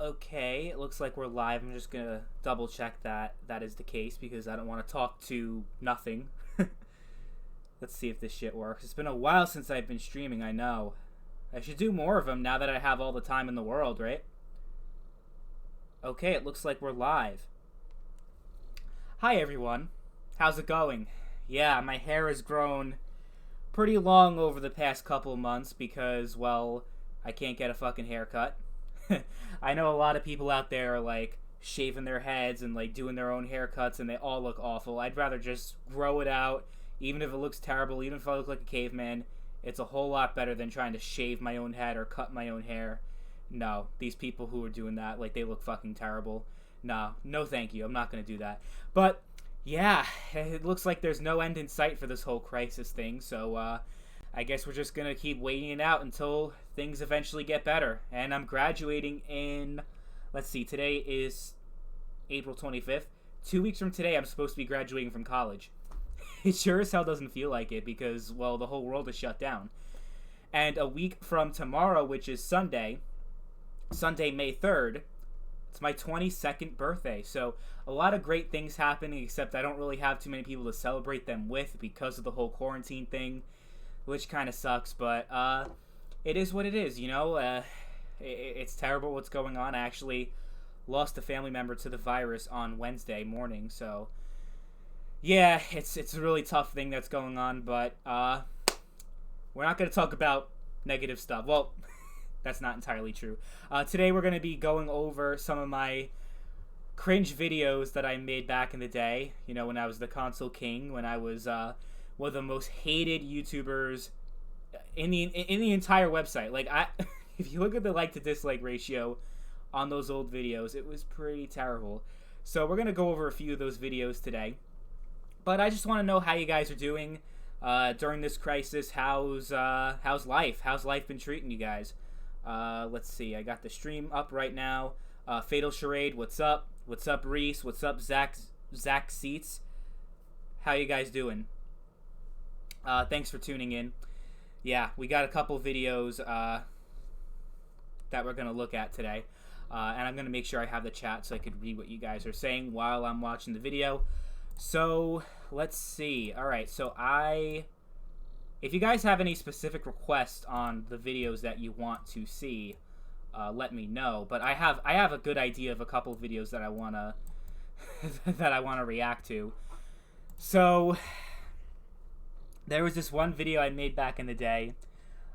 Okay, it looks like we're live. I'm just gonna double check that that is the case because I don't want to talk to nothing. Let's see if this shit works. It's been a while since I've been streaming, I know. I should do more of them now that I have all the time in the world, right? Okay, it looks like we're live. Hi everyone. How's it going? Yeah, my hair has grown pretty long over the past couple of months because, well, I can't get a fucking haircut. I know a lot of people out there are like shaving their heads and like doing their own haircuts and they all look awful. I'd rather just grow it out, even if it looks terrible, even if I look like a caveman. It's a whole lot better than trying to shave my own head or cut my own hair. No, these people who are doing that, like, they look fucking terrible. No thank you. I'm not gonna do that. But yeah, it looks like there's no end in sight for this whole crisis thing, so I guess we're just gonna keep waiting it out until things eventually get better. And I'm graduating in, let's see, today is April 25th. 2 weeks from today, I'm supposed to be graduating from college. It sure as hell doesn't feel like it because, well, the whole world is shut down. And a week from tomorrow, which is Sunday, May 3rd, it's my 22nd birthday. So a lot of great things happening, except I don't really have too many people to celebrate them with because of the whole quarantine thing, which kind of sucks, but it is what it is, you know? It's terrible what's going on. I actually lost a family member to the virus on Wednesday morning, so yeah, it's a really tough thing that's going on, but we're not going to talk about negative stuff. Well, that's not entirely true. Today we're going to be going over some of my cringe videos that I made back in the day, you know, when I was the console king, when I was one of the most hated YouTubers in the entire website. Like, if you look at the like to dislike ratio on those old videos, it was pretty terrible. So we're gonna go over a few of those videos today. But I just want to know how you guys are doing during this crisis. How's life? How's life been treating you guys? Let's see. I got the stream up right now. Fatal Charade, what's up? What's up, Reese? What's up, Zach Seats? How you guys doing? Thanks for tuning in. Yeah, we got a couple videos that we're going to look at today. And I'm going to make sure I have the chat so I could read what you guys are saying while I'm watching the video. So, let's see. Alright, so if you guys have any specific requests on the videos that you want to see, let me know. But I have a good idea of a couple of videos that I want to that I want to react to. So, there was this one video I made back in the day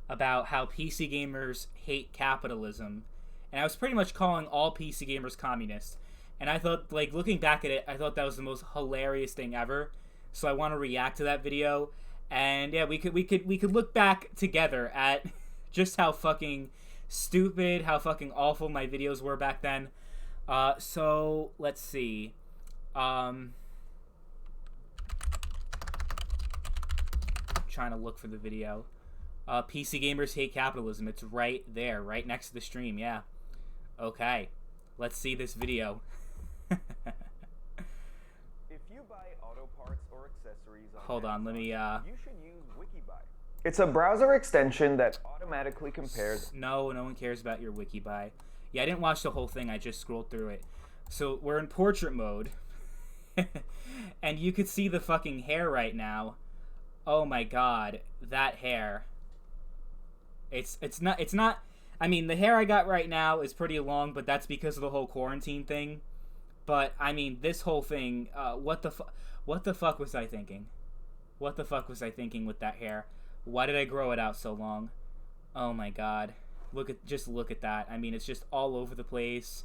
about how PC gamers hate capitalism. And I was pretty much calling all PC gamers communists. And I thought, like, looking back at it, I thought that was the most hilarious thing ever. So I want to react to that video. And yeah, we could look back together at just how fucking stupid, how fucking awful my videos were back then. So let's see. I'm trying to look for the video. PC gamers hate capitalism. It's right there, right next to the stream. Yeah. Okay. Let's see this video. If you buy auto parts or accessories on Hold on, let me you should use WikiBuy. It's a browser extension that automatically compares. No one cares about your WikiBuy. Yeah, I didn't watch the whole thing. I just scrolled through it. So we're in portrait mode. And you could see the fucking hair right now. Oh my god, that hair. It's not I mean, the hair I got right now is pretty long, but that's because of the whole quarantine thing. But I mean, this whole thing, what the fuck was I thinking? What the fuck was I thinking with that hair? Why did I grow it out so long? Oh my god. Just look at that. I mean, it's just all over the place.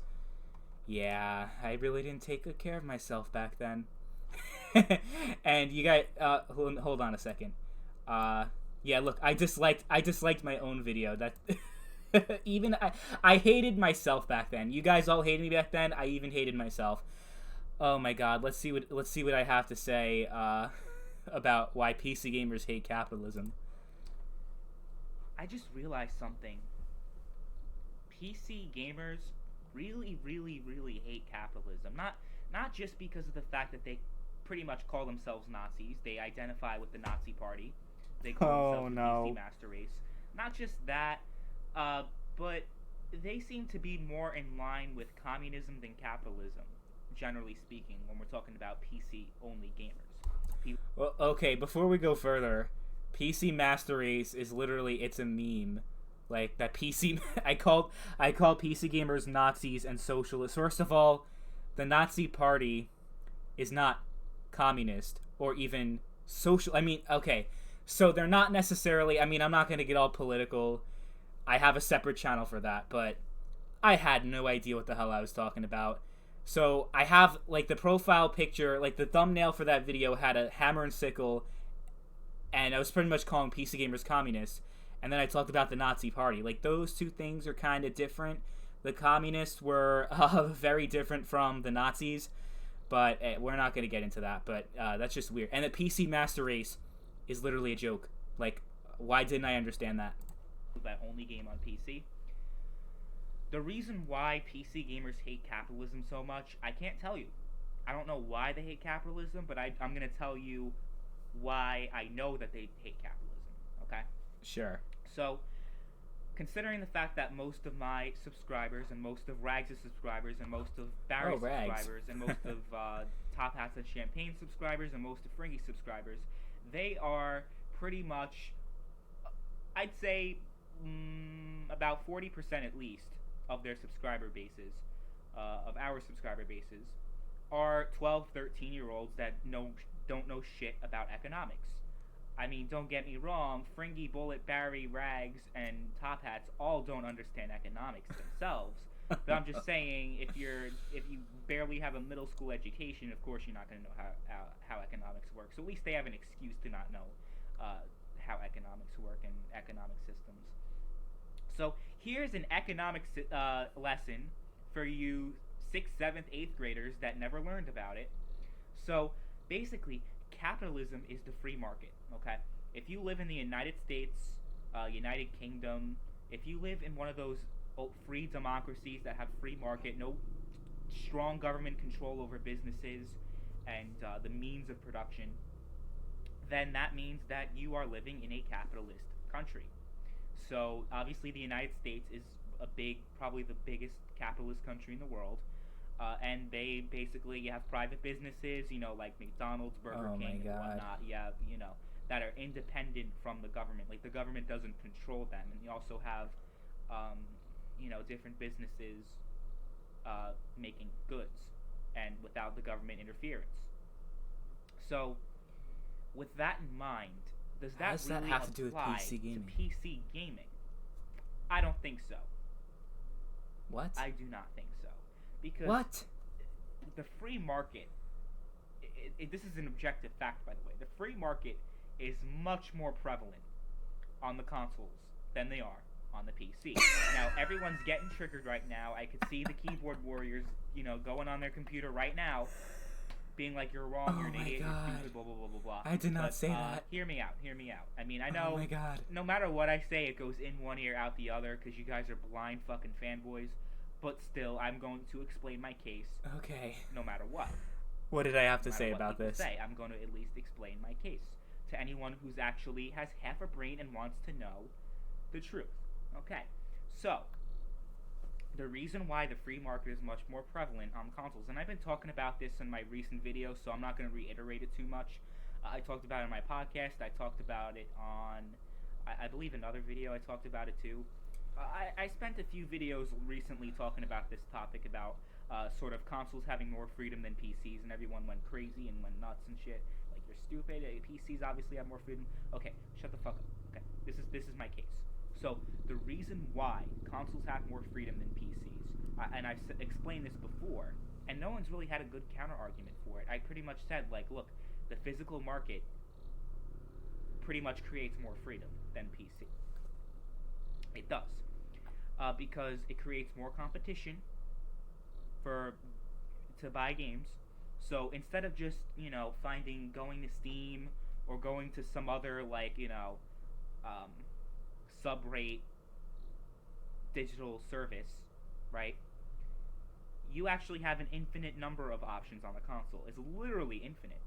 Yeah, I really didn't take good care of myself back then. And you guys, hold on a second. Yeah, look, I disliked my own video. That even I hated myself back then. You guys all hated me back then. I even hated myself. Oh my god, let's see what I have to say about why PC gamers hate capitalism. I just realized something. PC gamers really hate capitalism. Not just because of the fact that they pretty much call themselves Nazis. They identify with the Nazi party. They call themselves the PC master race. Not just that, but they seem to be more in line with communism than capitalism, generally speaking, when we're talking about PC only gamers. Well, okay, before we go further, PC Master Race is literally it's a meme. Like that PC I call PC gamers Nazis and socialists. First of all, the Nazi party is not communist or even social. I mean, okay. So they're not necessarily, I mean, I'm not going to get all political. I have a separate channel for that, but I had no idea what the hell I was talking about. So I have, like, the profile picture, like, the thumbnail for that video had a hammer and sickle, and I was pretty much calling PC gamers communists, and then I talked about the Nazi party. Like, those two things are kind of different. The communists were very different from the Nazis, but we're not going to get into that, but that's just weird. And the PC Master Race is literally a joke. Like, why didn't I understand that? That only game on PC. The reason why PC gamers hate capitalism so much, I can't tell you. I don't know why they hate capitalism, but I'm going to tell you why I know that they hate capitalism, okay? Sure. So, considering the fact that most of my subscribers and most of Rags' subscribers and most of Barry's subscribers and most of Top Hats and Champagne subscribers and most of Fringy subscribers, they are pretty much, I'd say, about 40% at least of their subscriber bases, of our subscriber bases, are 12, 13-year-olds that don't know shit about economics. I mean, don't get me wrong, Fringy, Bullet, Barry, Rags, and Top Hats all don't understand economics themselves. But I'm just saying, if you barely have a middle school education, of course you're not going to know how economics works. So at least they have an excuse to not know how economics work and economic systems. So here's an economics lesson for you 6th, 7th, 8th graders that never learned about it. So basically, capitalism is the free market, okay? If you live in the United States, United Kingdom, if you live in one of those free democracies that have free market, no strong government control over businesses and the means of production, then that means that you are living in a capitalist country. So obviously the United States is probably the biggest capitalist country in the world, and they basically have private businesses, like McDonald's, Burger King, and whatnot. Yeah, that are independent from the government. Like the government doesn't control them, and you also have, different businesses making goods, and without the government interference. So, with that in mind, does that really have to do with apply PC gaming? to PC gaming? I don't think so. What? I do not think so. Because what? The free market, this is an objective fact, by the way, the free market is much more prevalent on the consoles than they are on the PC. Now, everyone's getting triggered right now. I could see the keyboard warriors, going on their computer right now, being like, you're wrong, you're an idiot, you're stupid, blah, blah, blah, blah, blah. I did not say that. Hear me out. I mean, I know, oh my God. No matter what I say, it goes in one ear, out the other, because you guys are blind fucking fanboys, but still, I'm going to explain my case. Okay. No matter what. What did I have to say about this? I'm going to at least explain my case to anyone who's actually has half a brain and wants to know the truth. Okay, so the reason why the free market is much more prevalent on consoles, and I've been talking about this in my recent videos, so I'm not going to reiterate it too much. I talked about it in my podcast. I talked about it on, I believe, another video. I talked about it too. I spent a few videos recently talking about this topic about sort of consoles having more freedom than PCs, and everyone went crazy and went nuts and shit. Like, you're stupid. PCs obviously have more freedom. Okay, shut the fuck up. Okay, this is my case. So the reason why consoles have more freedom than PCs, and I've explained this before, and no one's really had a good counter argument for it. I pretty much said, like, look, the physical market pretty much creates more freedom than PC. It does. Because it creates more competition to buy games. So instead of just, going to Steam or going to some other, sub-rate digital service, right? You actually have an infinite number of options on the console. It's literally infinite,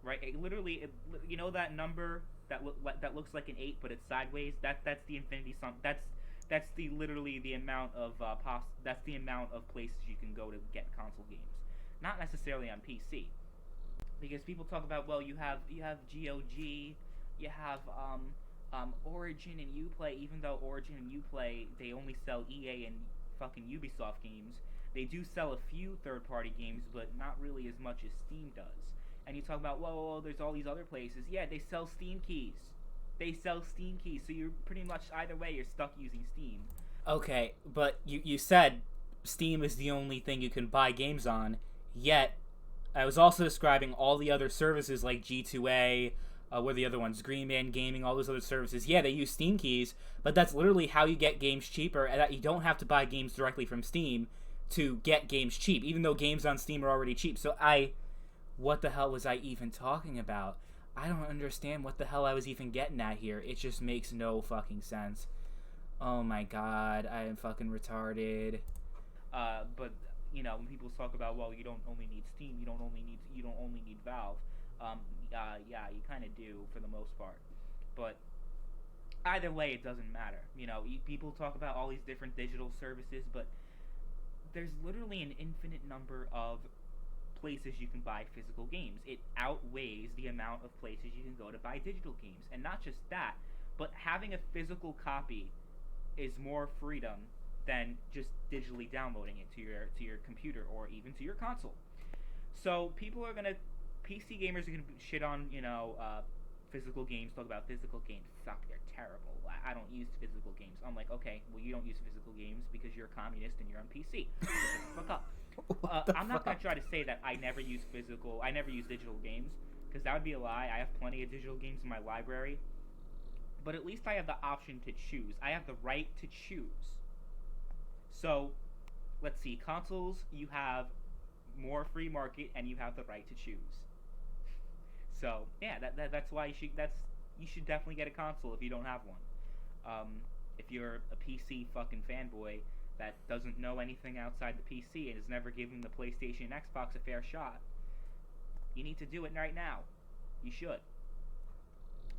right? That number that looks like an 8, but it's sideways. That's the infinity sum. That's That's literally the amount of that's the amount of places you can go to get console games, not necessarily on PC, because people talk about, well, you have GOG, you have Origin and Uplay. Even though Origin and Uplay, they only sell EA and fucking Ubisoft games, they do sell a few third-party games, but not really as much as Steam does. And you talk about, whoa, there's all these other places. Yeah, they sell Steam keys. So you're pretty much, either way, you're stuck using Steam. Okay, but you said Steam is the only thing you can buy games on, yet I was also describing all the other services like G2A, what are the other ones, Green Man Gaming, all those other services. Yeah, they use Steam keys, but that's literally how you get games cheaper, and that you don't have to buy games directly from Steam to get games cheap, even though games on Steam are already cheap. So what the hell was I even talking about? I don't understand what the hell I was even getting at here. It just makes no fucking sense. Oh my god, I am fucking retarded. But when people talk about, well, you don't only need Steam, you don't only need Valve. Yeah, you kind of do for the most part. But either way, it doesn't matter. People talk about all these different digital services, but there's literally an infinite number of places you can buy physical games. It outweighs the amount of places you can go to buy digital games. And not just that, but having a physical copy is more freedom than just digitally downloading it to your computer or even to your console. So PC gamers are gonna shit on physical games, talk about physical games. Fuck, they're terrible. I don't use physical games. I'm like, okay, well, you don't use physical games because you're a communist and you're on PC. Fuck up. I'm not gonna try to say that I never use digital games, because that would be a lie. I have plenty of digital games in my library, but at least I have the option to choose. I have the right to choose. So, let's see. Consoles, you have more free market, and you have the right to choose. So yeah, that's why you should definitely get a console if you don't have one. If you're a PC fucking fanboy that doesn't know anything outside the PC and has never given the PlayStation and Xbox a fair shot, you need to do it right now. You should,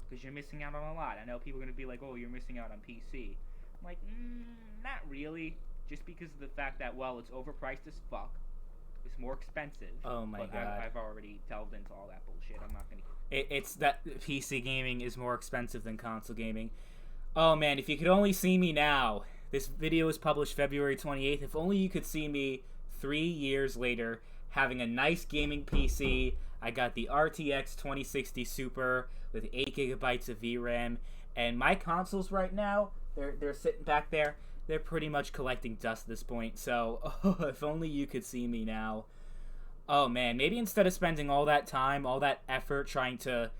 because you're missing out on a lot. I know people are gonna be like, "Oh, you're missing out on PC." I'm like, not really. Just because of the fact that, well, it's overpriced as fuck. It's more expensive. Oh my god! I've already delved into all that bullshit. I'm not gonna. It's that PC gaming is more expensive than console gaming. Oh man, if you could only see me now. This video was published February 28th. If only you could see me 3 years later having a nice gaming PC. I got the RTX 2060 Super with 8 gigabytes of VRAM, and my consoles right now, they're sitting back there. They're pretty much collecting dust at this point, so if only you could see me now. Oh man, maybe instead of spending all that time, all that effort trying to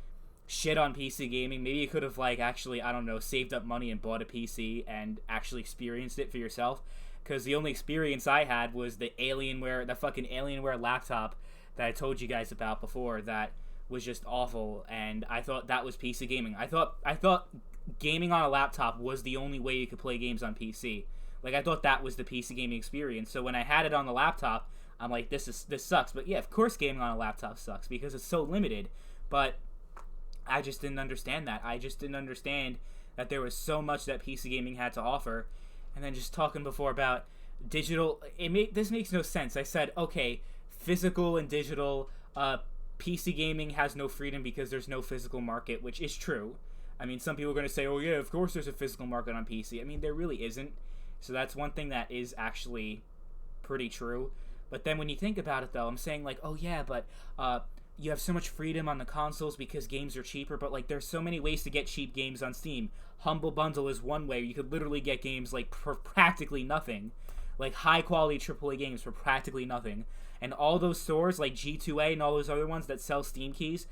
shit on PC gaming, maybe you could have, actually, I don't know, saved up money and bought a PC and actually experienced it for yourself. Because the only experience I had was the fucking Alienware laptop that I told you guys about before that was just awful, and I thought that was PC gaming. I thought gaming on a laptop was the only way you could play games on PC. I thought that was the PC gaming experience. So when I had it on the laptop, I'm like, this sucks. But yeah, of course gaming on a laptop sucks because it's so limited. But I just didn't understand that. I just didn't understand that there was so much that PC gaming had to offer. And then just talking before about digital, this makes no sense. I said, okay, physical and digital, PC gaming has no freedom because there's no physical market, which is true. I mean, some people are going to say, oh yeah, of course there's a physical market on PC. I mean, there really isn't. So that's one thing that is actually pretty true. But then when you think about it, though, I'm saying, oh yeah, but you have so much freedom on the consoles because games are cheaper, but there's so many ways to get cheap games on Steam. Humble Bundle is one way. You could literally get games for practically nothing. High quality AAA games for practically nothing. And all those stores like G2A and all those other ones that sell Steam keys,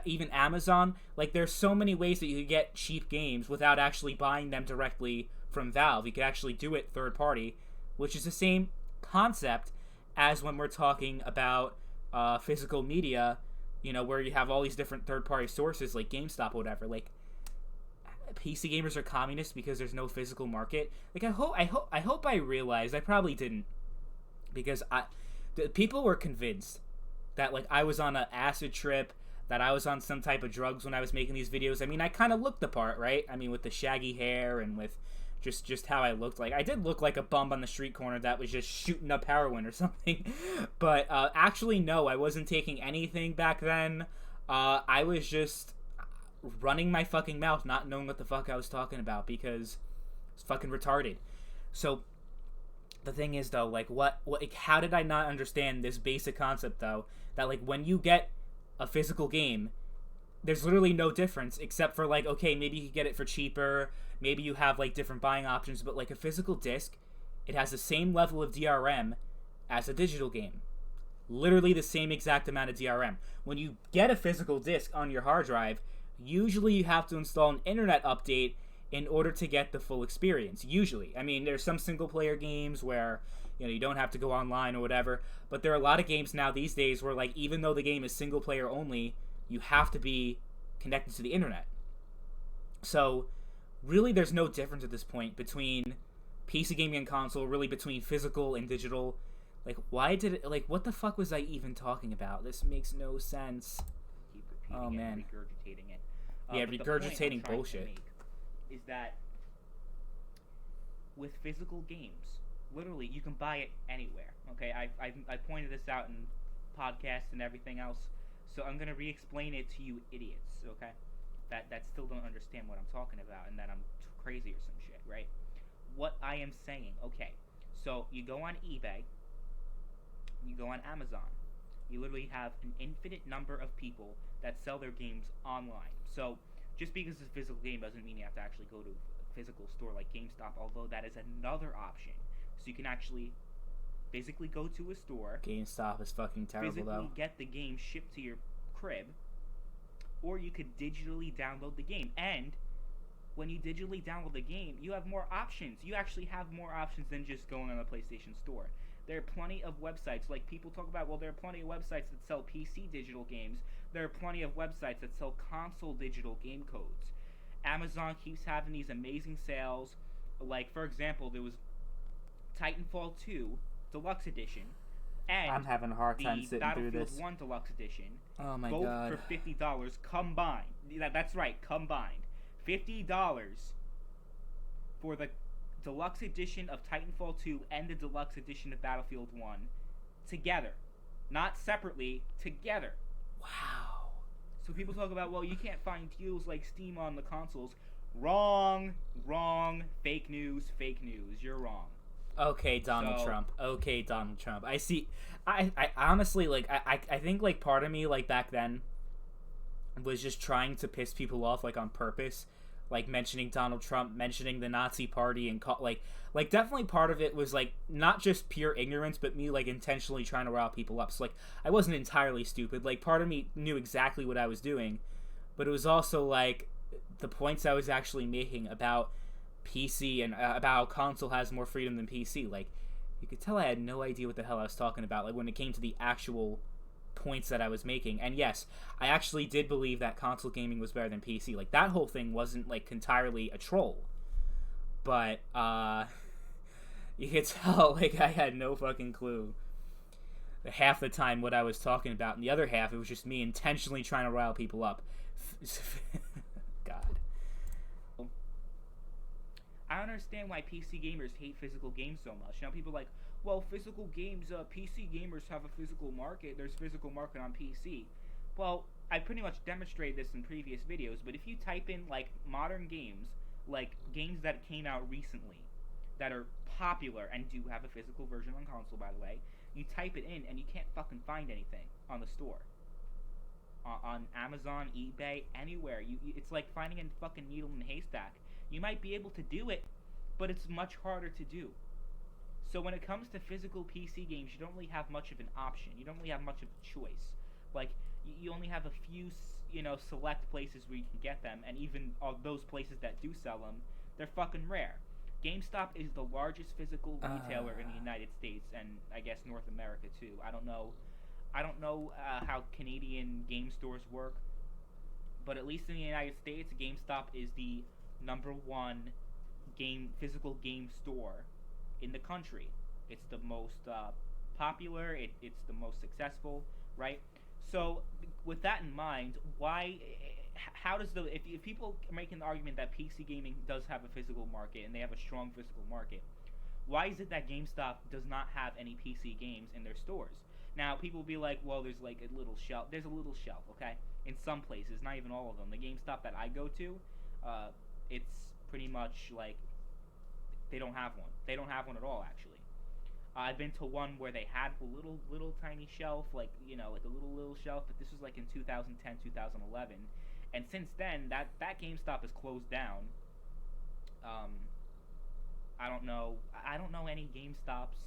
even Amazon, there's so many ways that you could get cheap games without actually buying them directly from Valve. You could actually do it third party, which is the same concept as when we're talking about physical media, where you have all these different third-party sources like GameStop or whatever. PC gamers are communists because there's no physical market. I hope I realized. I probably didn't, because people were convinced that I was on an acid trip, that I was on some type of drugs when I was making these videos. I mean, I kind of looked the part, right? I mean, with the shaggy hair and with just how I looked like. I did look like a bum on the street corner that was just shooting up heroin or something. But actually, no, I wasn't taking anything back then. I was just running my fucking mouth, not knowing what the fuck I was talking about because it's fucking retarded. So the thing is, though, like, like, how did I not understand this basic concept, though, that, like, when you get a physical game, there's literally no difference except for, like, okay, maybe you can get it for cheaper, maybe you have, like, different buying options, but, like, a physical disc, it has the same level of DRM as a digital game. Literally the same exact amount of DRM. When you get a physical disc on your hard drive, usually you have to install an internet update in order to get the full experience. Usually. I mean, there's some single-player games where, you know, you don't have to go online or whatever, but there are a lot of games now these days where, like, even though the game is single-player only, you have to be connected to the internet. So, really, there's no difference at this point between PC gaming and console, really between physical and digital. Like, why did it, like, what the fuck was I even talking about? This makes no sense. Keep repeating Oh, it, man. regurgitating it. Yeah, But the regurgitating point I'm bullshit. trying to make is that with physical games, literally, you can buy it anywhere. Okay, I pointed this out in podcasts and everything else, so I'm gonna re-explain it to you idiots. Okay, that still don't understand what I'm talking about and that I'm crazy or some shit, right? What I am saying, okay, so you go on eBay, you go on Amazon, you literally have an infinite number of people that sell their games online. So just because it's a physical game doesn't mean you have to actually go to a physical store like GameStop, although that is another option. So you can actually physically go to a store, GameStop is fucking terrible, physically though. get the game shipped to your crib, or you could digitally download the game. And when you digitally download the game, you have more options. You actually have more options than just going on the PlayStation Store. There are plenty of websites, like people talk about, well, there are plenty of websites that sell PC digital games. There are plenty of websites that sell console digital game codes. Amazon keeps having these amazing sales. Like, for example, there was Titanfall 2 Deluxe Edition and I'm having a hard time the sitting through Battlefield this. 1 Deluxe Edition. Oh my both god. for $50 combined. That's right, combined. $50 for the Deluxe Edition of Titanfall 2 and the Deluxe Edition of Battlefield 1 together. Not separately, together. Wow. So people talk about, well, you can't find deals like Steam on the consoles. Wrong, fake news, you're wrong. Okay, Donald So- Trump. Okay, Donald Trump. I see. I honestly, like, I think, like, part of me, like, back then was just trying to piss people off, like, on purpose. Like, mentioning Donald Trump, mentioning the Nazi party, and, like, definitely part of it was, like, not just pure ignorance, but me, like, intentionally trying to rile people up. So, like, I wasn't entirely stupid. Like, part of me knew exactly what I was doing, but it was also, like, the points I was actually making about PC and about how console has more freedom than PC. Like, you could tell I had no idea what the hell I was talking about, like, when it came to the actual points that I was making. And yes, I actually did believe that console gaming was better than PC. Like, that whole thing wasn't, like, entirely a troll. But, you could tell, like, I had no fucking clue half the time what I was talking about, and the other half, it was just me intentionally trying to rile people up. God. I don't understand why PC gamers hate physical games so much. Now people are like, well, physical games, PC gamers have a physical market. There's physical market on PC. Well, I pretty much demonstrated this in previous videos, but if you type in, like, modern games, like games that came out recently, that are popular and do have a physical version on console, by the way, you type it in and you can't fucking find anything on the store. On Amazon, eBay, anywhere. It's like finding a fucking needle in a haystack. You might be able to do it, but it's much harder to do. So when it comes to physical PC games, you don't really have much of an option. You don't really have much of a choice. Like, you only have a few, select places where you can get them, and even of those places that do sell them, they're fucking rare. GameStop is the largest physical retailer in the United States, and I guess North America too. I don't know how Canadian game stores work, but at least in the United States, GameStop is the #1 physical game store in the country. It's the most popular. It's the most successful, right? So with that in mind, why how does if people are making the argument that PC gaming does have a physical market and they have a strong physical market, why is it that GameStop does not have any PC games in their stores? Now, people will be like, well, there's like a little shelf. There's a little shelf, okay? In some places, not even all of them. The GameStop that I go to, it's pretty much like they don't have one. They don't have one at all, actually. I've been to one where they had a little tiny shelf, like, you know, like a little shelf, but this was like in 2010, 2011. And since then, that GameStop has closed down. I don't know any GameStops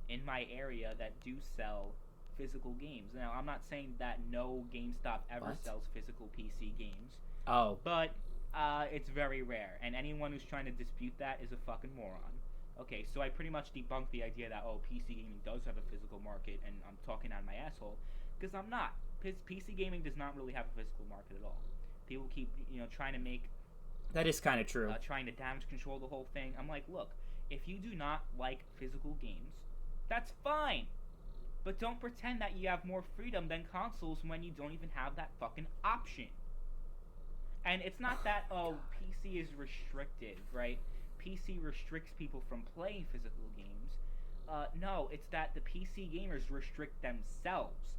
in my area that do sell physical games. Now, I'm not saying that no GameStop ever sells physical PC games. Oh. But it's very rare, and anyone who's trying to dispute that is a fucking moron. Okay, so I pretty much debunked the idea that, oh, PC gaming does have a physical market, and I'm talking out of my asshole, because I'm not. PC gaming does not really have a physical market at all. People keep, you know, trying to make... That is kind of true. Trying to damage control the whole thing. I'm like, look, if you do not like physical games, that's fine. But don't pretend that you have more freedom than consoles when you don't even have that fucking option. And it's not that, oh, PC is restricted, right? PC restricts people from playing physical games. No, it's that the PC gamers restrict themselves.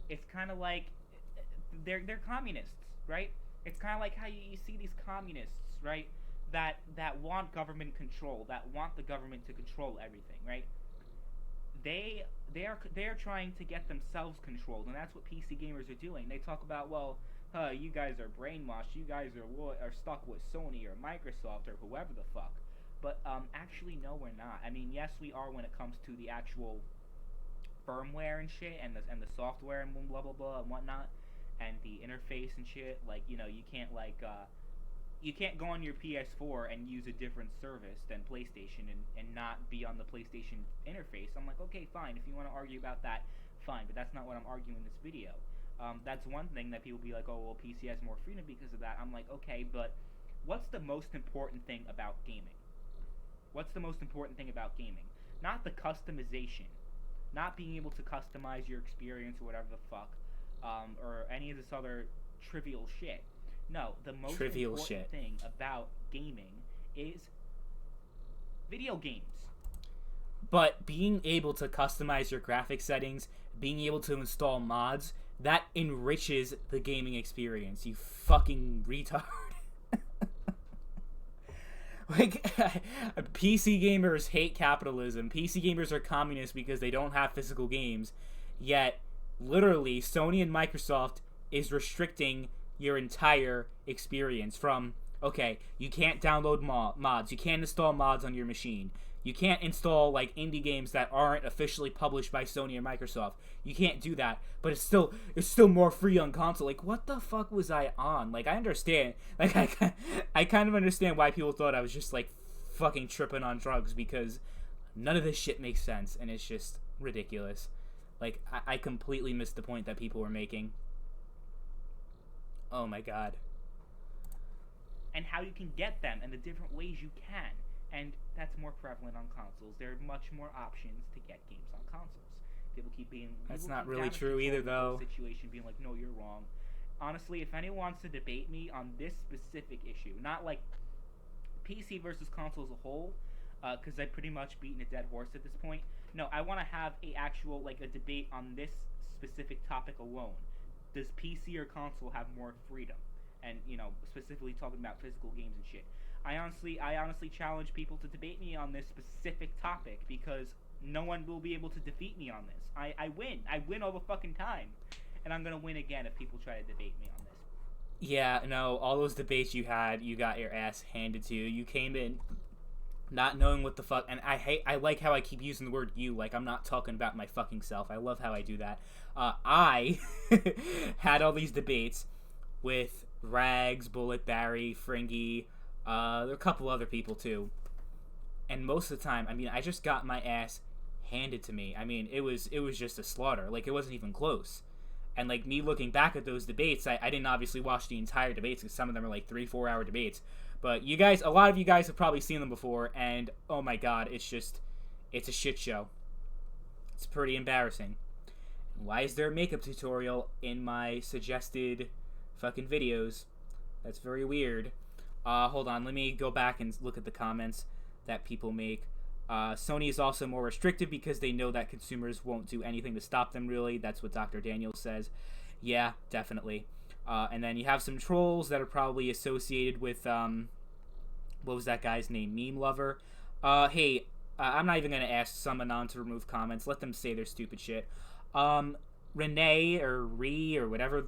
It's kind of like they're communists, right? It's kind of like how you see these communists, right? That want government control, that want the government to control everything, right? They're trying to get themselves controlled, and that's what PC gamers are doing. They talk about, well, you guys are brainwashed, you guys are stuck with Sony or Microsoft or whoever the fuck. But actually, no, we're not. I mean, yes, we are when it comes to the actual firmware and shit, and the software and blah blah blah and whatnot, and the interface and shit. Like, you know, you can't you can't go on your PS4 and use a different service than PlayStation and not be on the PlayStation interface. I'm like, okay, fine. If you want to argue about that, fine. But that's not what I'm arguing in this video. That's one thing that people be like, oh, well, PC has more freedom because of that. I'm like, okay, but what's the most important thing about gaming? What's the most important thing about gaming? Not the customization. Not being able to customize your experience or whatever the fuck. Or any of this other trivial shit. No, the most important thing about gaming is video games. But being able to customize your graphic settings, being able to install mods, that enriches the gaming experience, you fucking retard. Like, PC gamers hate capitalism. PC gamers are communists because they don't have physical games. Yet, literally, Sony and Microsoft is restricting your entire experience from, okay, you can't download mods, you can't install mods on your machine, you can't install, like, indie games that aren't officially published by Sony or Microsoft. You can't do that, but it's still more free on console. Like, what the fuck was I on? Like, I understand. Like, I kind of understand why people thought I was just, like, fucking tripping on drugs, because none of this shit makes sense, and it's just ridiculous. Like, I completely missed the point that people were making. Oh my god. And how you can get them, and the different ways you can. And that's more prevalent on consoles. There are much more options to get games on consoles. People keep being... That's not really true either, though. Situation being like, no, you're wrong. Honestly, if anyone wants to debate me on this specific issue, not like PC versus console as a whole, because I've pretty much beaten a dead horse at this point. No, I want to have a debate on this specific topic alone. Does PC or console have more freedom? And, you know, specifically talking about physical games and shit. I honestly challenge people to debate me on this specific topic, because no one will be able to defeat me on this. I win all the fucking time, and I'm gonna win again if people try to debate me on this. Yeah, no, all those debates you had, you got your ass handed to you. You came in not knowing what the fuck, and I like how I keep using the word you, like I'm not talking about my fucking self. I love how I do that. I had all these debates with Rags, Bullet, Barry, Fringy, there are a couple other people too, and most of the time, I mean, I just got my ass handed to me. I mean, it was just a slaughter. Like, it wasn't even close. And like, me looking back at those debates, I didn't obviously watch the entire debates, because some of them are like 3-4 hour debates, but you guys, a lot of you guys have probably seen them before, and oh my god, it's a shit show. It's pretty embarrassing. Why is there a makeup tutorial in my suggested fucking videos. That's very weird. Hold on, let me go back and look at the comments that people make. Sony is also more restrictive because they know that consumers won't do anything to stop them, really. That's what Dr. Daniel says. Yeah, definitely. And then you have some trolls that are probably associated with, what was that guy's name? Meme Lover. Hey, I'm not even going to ask some anon to remove comments. Let them say their stupid shit. Renee, or Ree, or whatever.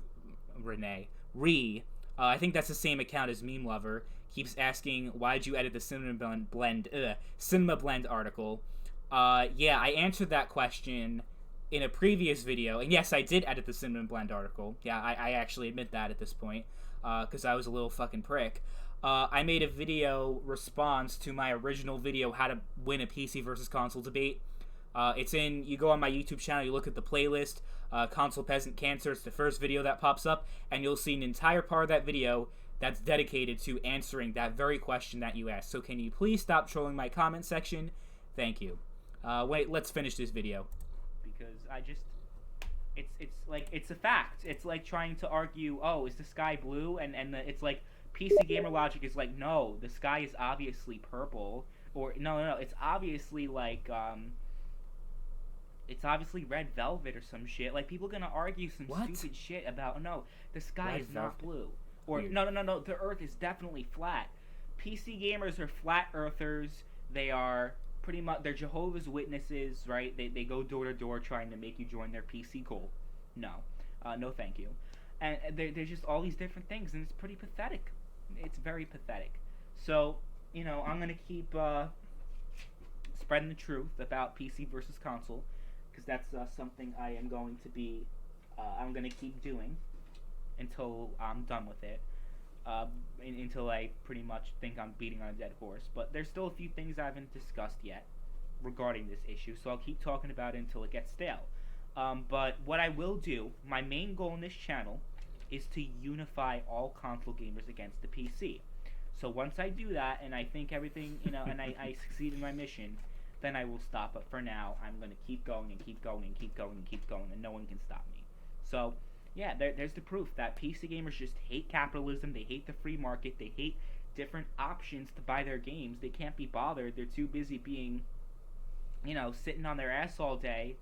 Renee. Ree. I think that's the same account as Meme Lover. Keeps asking, why'd you edit the Cinema Blend article? Yeah, I answered that question in a previous video. And yes, I did edit the Cinema Blend article. Yeah, I actually admit that at this point. Because I was a little fucking prick. I made a video response to my original video, how to win a PC versus console debate. It's in, you go on my YouTube channel, you look at the playlist, Console Peasant Cancer, it's the first video that pops up, and you'll see an entire part of that video that's dedicated to answering that very question that you asked. So can you please stop trolling my comment section? Thank you. Wait, let's finish this video. Because it's like, it's a fact. It's like trying to argue, oh, is the sky blue? It's like, PC Gamer logic is like, no, the sky is obviously purple. Or, no, it's obviously like, it's obviously red velvet or some shit. Like, people gonna argue some stupid shit about, no, the sky is not blue. Or, weird. No, the earth is definitely flat. PC gamers are flat earthers. They are pretty much, they're Jehovah's Witnesses, right? They go door to door trying to make you join their PC cult. No. No thank you. And there's just all these different things, and it's pretty pathetic. It's very pathetic. So, you know, I'm gonna keep spreading the truth about PC versus console, because that's something I am going to be, I'm gonna keep doing until I'm done with it, until I pretty much think I'm beating on a dead horse. But there's still a few things I haven't discussed yet regarding this issue, so I'll keep talking about it until it gets stale. But what I will do, my main goal in this channel, is to unify all console gamers against the PC. So once I do that, and I think everything, you know, and I succeed in my mission, then I will stop. But for now, I'm going to keep going and keep going and keep going and keep going, and no one can stop me. So, yeah, there's the proof that PC gamers just hate capitalism, they hate the free market, they hate different options to buy their games. They can't be bothered, they're too busy being, you know, sitting on their ass all day,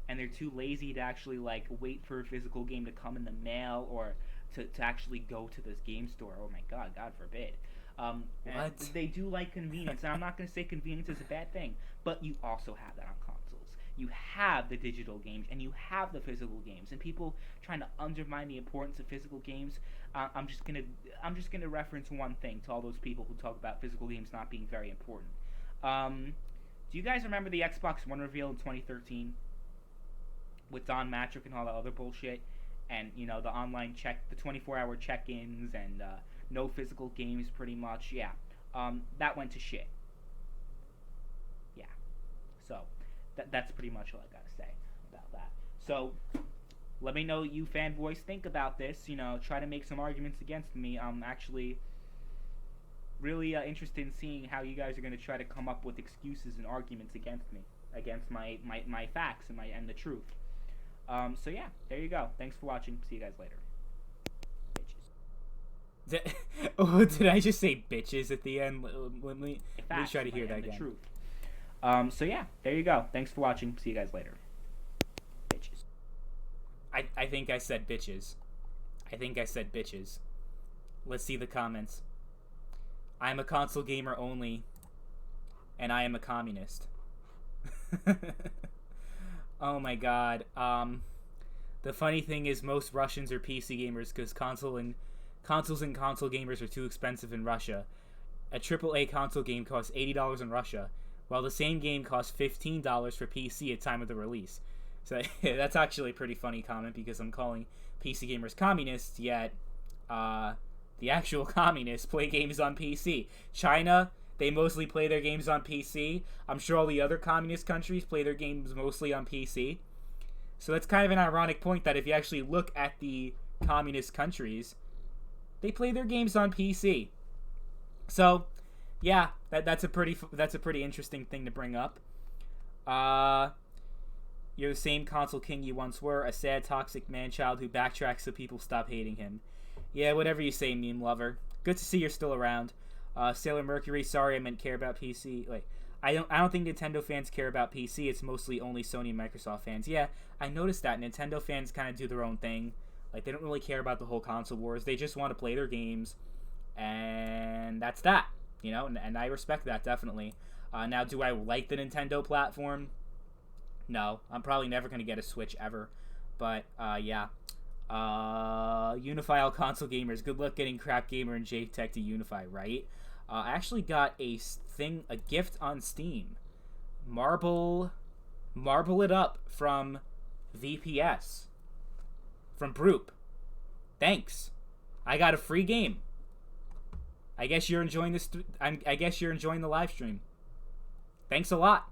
and they're too lazy to actually, like, wait for a physical game to come in the mail, or to actually go to this game store. Oh my god, God forbid. What? They do like convenience, and I'm not going to say convenience is a bad thing, but you also have that on consoles. You have the digital games, and you have the physical games, and people trying to undermine the importance of physical games. I'm just gonna reference one thing to all those people who talk about physical games not being very important. Do you guys remember the Xbox One reveal in 2013 with Don Matrick and all that other bullshit, and you know, the online the 24-hour check-ins, and no physical games, pretty much? Yeah, that went to shit. Yeah, so that's pretty much all I gotta say about that. So let me know what you fanboys think about this. You know, try to make some arguments against me. I'm actually really interested in seeing how you guys are gonna try to come up with excuses and arguments against me, against my facts and the truth. So yeah, there you go. Thanks for watching. See you guys later. Bitches. Oh, did I just say bitches at the end? Let me try to hear that again. Truth. So yeah, there you go. Thanks for watching. See you guys later. Bitches. I think I said bitches. I think I said bitches. Let's see the comments. I am a console gamer only, and I am a communist. Oh my god. The funny thing is, most Russians are PC gamers because consoles and console gamers are too expensive in Russia. A AAA console game costs $80 in Russia, while the same game costs $15 for PC at time of the release. So that's actually a pretty funny comment, because I'm calling PC gamers communists, yet the actual communists play games on PC. China, they mostly play their games on PC. I'm sure all the other communist countries play their games mostly on PC. So that's kind of an ironic point, that if you actually look at the communist countries, they play their games on PC. So, yeah, that's a pretty interesting thing to bring up. You're the same console king you once were, a sad, toxic man-child who backtracks so people stop hating him. Yeah, whatever you say, meme lover. Good to see you're still around. Sailor Mercury, sorry I meant care about PC. Like, I don't think Nintendo fans care about PC. It's mostly only Sony and Microsoft fans. Yeah, I noticed that Nintendo fans kind of do their own thing. Like, they don't really care about the whole console wars. They just want to play their games, and that's that. You know, and I respect that definitely. Now, do I like the Nintendo platform? No, I'm probably never gonna get a Switch ever. But yeah. Unify all console gamers. Good luck getting Crap Gamer and JTech to unify, right? I actually got a gift on Steam. Marble it up from VPS. From Broop. Thanks. I got a free game. I guess you're enjoying this. I guess you're enjoying the live stream. Thanks a lot.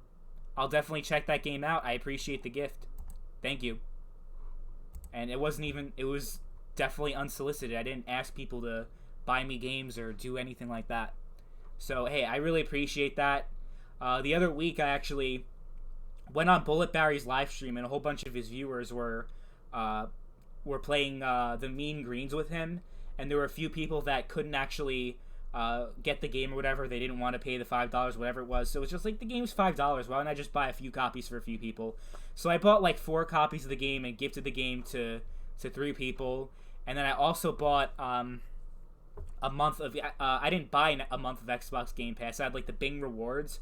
I'll definitely check that game out. I appreciate the gift. Thank you. And it was definitely unsolicited. I didn't ask people to buy me games or do anything like that. So, hey, I really appreciate that. The other week, I actually went on Bullet Barry's live stream, and a whole bunch of his viewers were playing the Mean Greens with him. And there were a few people that couldn't actually get the game or whatever. They didn't want to pay the $5, whatever it was. So it was just like, the game's $5. Why don't I just buy a few copies for a few people? So I bought like 4 copies of the game and gifted the game to 3 people. And then I also bought a month of... I didn't buy a month of Xbox Game Pass. I had like the Bing Rewards.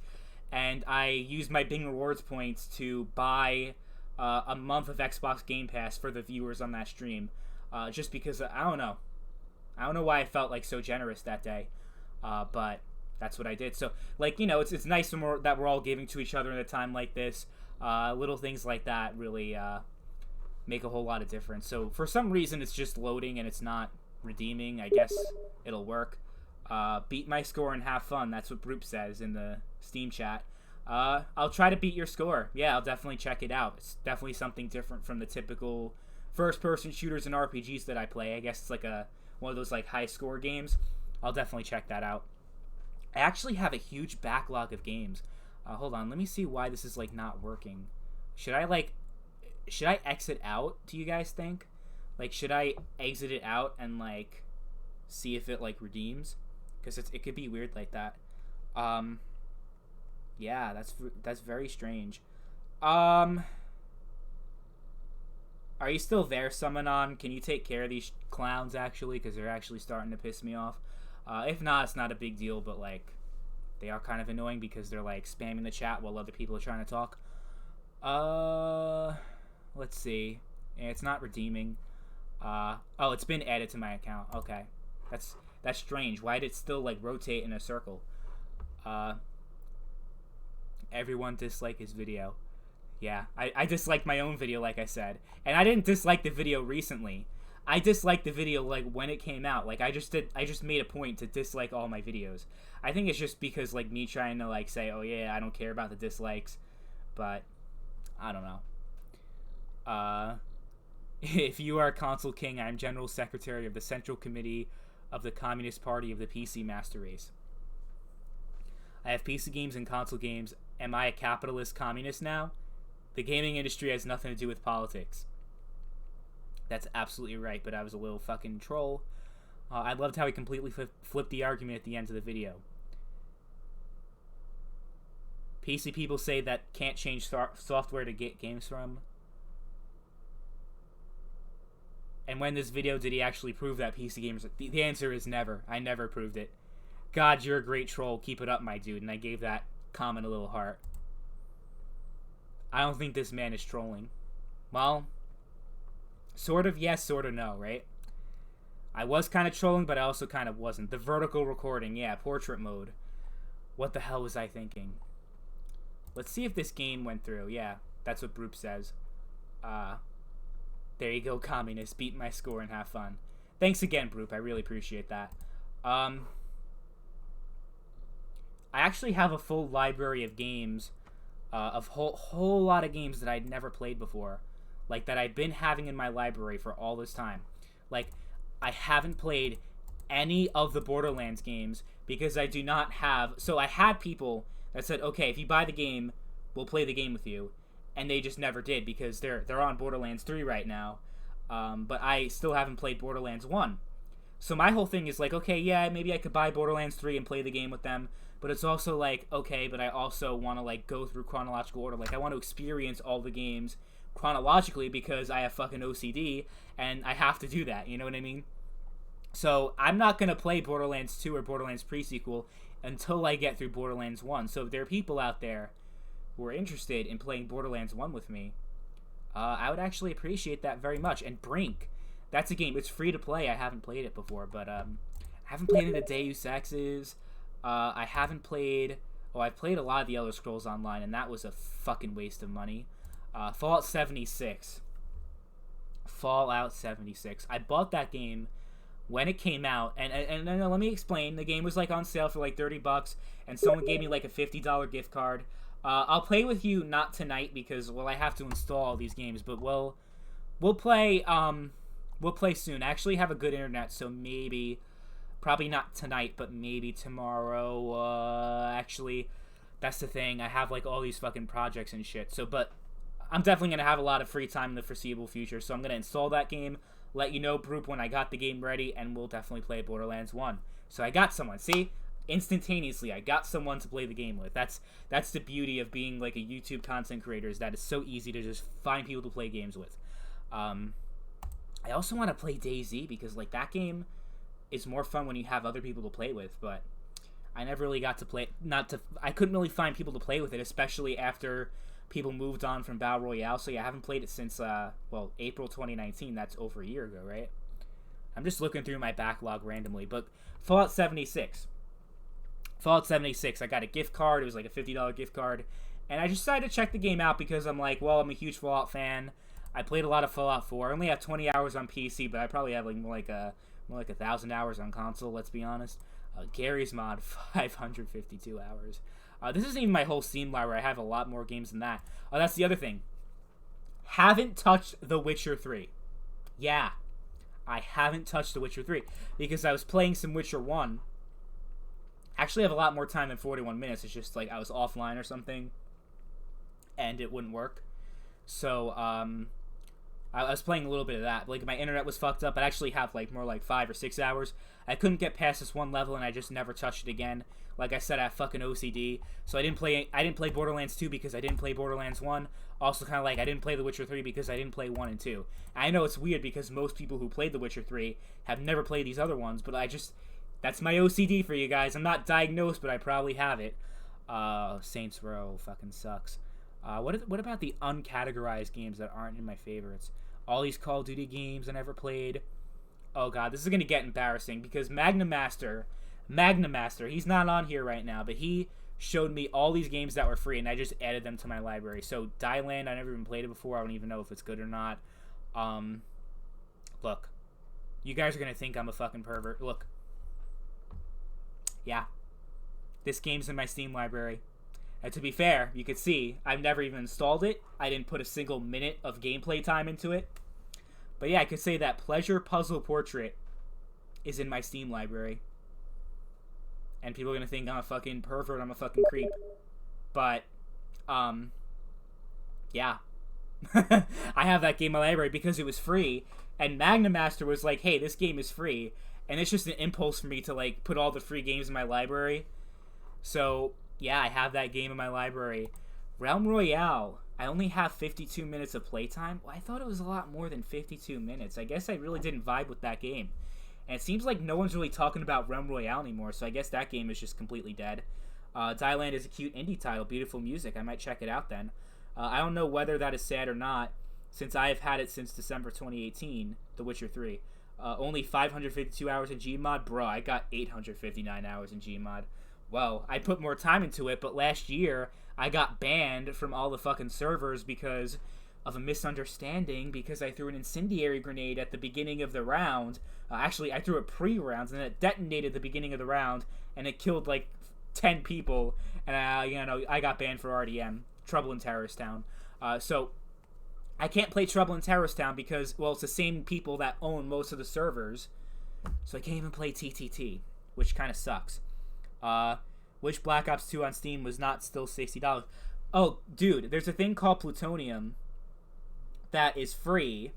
And I used my Bing Rewards points to buy a month of Xbox Game Pass for the viewers on that stream. Just because, I don't know. I don't know why I felt like so generous that day. But that's what I did. So, like, you know, it's nice that we're all giving to each other in a time like this. Little things like that really make a whole lot of difference. So, for some reason, it's just loading and it's not redeeming. I guess it'll work. Beat my score and have fun. That's what Broop says in the Steam chat. I'll try to beat your score. Yeah, I'll definitely check it out. It's definitely something different from the typical first-person shooters and RPGs that I play. I guess it's like one of those like high-score games. I'll definitely check that out. I actually have a huge backlog of games. Hold on, let me see why this is like not working. Should I exit out, do you guys think? Like, should I exit it out and like see if it like redeems? Because it could be weird like that. Yeah, that's very strange. Are you still there, Summonon? Can you take care of these clowns, actually? Because they're actually starting to piss me off. If not, it's not a big deal, but, like, they are kind of annoying because they're, like, spamming the chat while other people are trying to talk. Let's see. Yeah, it's not redeeming. Oh, it's been added to my account. Okay. That's strange. Why did it still, like, rotate in a circle? Everyone dislike his video. Yeah, I disliked my own video, like I said. And I didn't dislike the video recently. I disliked the video, like, when it came out. Like, I just made a point to dislike all my videos. I think it's just because, like, me trying to, like, say, oh, yeah, I don't care about the dislikes. But, I don't know. If you are Console King, I'm General Secretary of the Central Committee of the Communist Party of the PC Master Race. I have PC games and console games. Am I a capitalist communist now? The gaming industry has nothing to do with politics. That's absolutely right, but I was a little fucking troll. I loved how he completely flipped the argument at the end of the video. PC people say that can't change software to get games from. And when this video did he actually prove that PC gamers... The answer is never. I never proved it. God, you're a great troll. Keep it up, my dude. And I gave that comment a little heart. I don't think this man is trolling. Well, sort of yes, sort of no, right? I was kind of trolling, but I also kind of wasn't. The vertical recording, yeah, portrait mode. What the hell was I thinking? Let's see if this game went through. Yeah, that's what Broop says. There you go, communist. Beat my score and have fun. Thanks again, Broop. I really appreciate that. I actually have a full library of games, of whole lot of games that I'd never played before, like that I've been having in my library for all this time. Like, I haven't played any of the Borderlands games because I do not have. So I had people that said, "Okay, if you buy the game, we'll play the game with you," and they just never did because they're on Borderlands 3 right now. But I still haven't played Borderlands 1. So my whole thing is like, okay, yeah, maybe I could buy Borderlands 3 and play the game with them, but it's also like, okay, but I also want to like go through chronological order. Like I want to experience all the games chronologically because I have fucking OCD and I have to do that, you know what I mean? So I'm not going to play Borderlands 2 or Borderlands pre-sequel until I get through Borderlands 1. So if there are people out there who are interested in playing Borderlands 1 with me, I would actually appreciate that very much. And Brink, that's a game. It's free to play. I haven't played it before, but I haven't played any of the Deus Exes. I haven't played... Oh, I've played a lot of the Elder Scrolls Online, and that was a fucking waste of money. Fallout 76. Fallout 76. I bought that game when it came out, and let me explain. The game was like on sale for like $30, and someone gave me like a $50 gift card. I'll play with you not tonight because, well, I have to install all these games, but we'll play soon. I actually have a good internet, so maybe, probably not tonight, but maybe tomorrow. Actually, that's the thing. I have like all these fucking projects and shit. So, but I'm definitely gonna have a lot of free time in the foreseeable future. So I'm gonna install that game, let you know, Broop, when I got the game ready, and we'll definitely play Borderlands 1. So I got someone. See? Instantaneously, I got someone to play the game with. That's the beauty of being like a YouTube content creator, is that it's so easy to just find people to play games with. I also want to play DayZ because like that game is more fun when you have other people to play with, but I never really got to play. I couldn't really find people to play with it, especially after people moved on from Battle Royale. So yeah, I haven't played it since April 2019. That's over a year ago, right? I'm just looking through my backlog randomly, but Fallout 76. Fallout 76, I got a gift card. It was like a $50 gift card. And I just decided to check the game out because I'm like, well, I'm a huge Fallout fan. I played a lot of Fallout 4. I only have 20 hours on PC, but I probably have like more like 1,000 hours on console, let's be honest. Gary's mod, 552 hours. This isn't even my whole Steam library. I have a lot more games than that. That's the other thing. Haven't touched The Witcher 3. Yeah, I haven't touched The Witcher 3 because I was playing some Witcher 1. Actually, I have a lot more time than 41 minutes. It's just like I was offline or something, and it wouldn't work. So, I was playing a little bit of that. Like, my internet was fucked up. I'd actually have like more like 5 or 6 hours. I couldn't get past this one level, and I just never touched it again. Like I said, I have fucking OCD. So I didn't play Borderlands 2 because I didn't play Borderlands 1. Also, kind of like I didn't play The Witcher 3 because I didn't play 1 and 2. I know it's weird because most people who played The Witcher 3 have never played these other ones, but that's my OCD for you guys. I'm not diagnosed, but I probably have it. Saints Row fucking sucks. What about the uncategorized games that aren't in my favorites? All these Call of Duty games I never played. Oh god, this is gonna get embarrassing because Magnum Master, he's not on here right now, but he showed me all these games that were free, and I just added them to my library. So Dylan, I never even played it before. I don't even know if it's good or not. Look, you guys are gonna think I'm a fucking pervert. Look. Yeah, this game's in my Steam library. And to be fair, you could see, I've never even installed it. I didn't put a single minute of gameplay time into it. But yeah, I could say that Pleasure Puzzle Portrait is in my Steam library. And people are going to think I'm a fucking pervert, I'm a fucking creep. But, yeah. I have that game in my library because it was free. And Magnum Master was like, hey, this game is free. And it's just an impulse for me to, like, put all the free games in my library. So, yeah, I have that game in my library. Realm Royale. I only have 52 minutes of playtime. Well, I thought it was a lot more than 52 minutes. I guess I really didn't vibe with that game. And it seems like no one's really talking about Realm Royale anymore, so I guess that game is just completely dead. Dylan is a cute indie title. Beautiful music. I might check it out then. I don't know whether that is sad or not, since I have had it since December 2018, The Witcher 3. Only 552 hours in Gmod? Bruh, I got 859 hours in Gmod. Well, I put more time into it, but last year I got banned from all the fucking servers because of a misunderstanding, because I threw an incendiary grenade at the beginning of the round. Actually, I threw it pre-rounds, and it detonated at the beginning of the round, and it killed like 10 people, and I got banned for RDM, Trouble in Terrorist Town. So I can't play Trouble in Terrorist Town because, well, it's the same people that own most of the servers, so I can't even play TTT, which kind of sucks. Which Black Ops 2 on Steam was not still $60. Oh, dude, there's a thing called Plutonium that is free.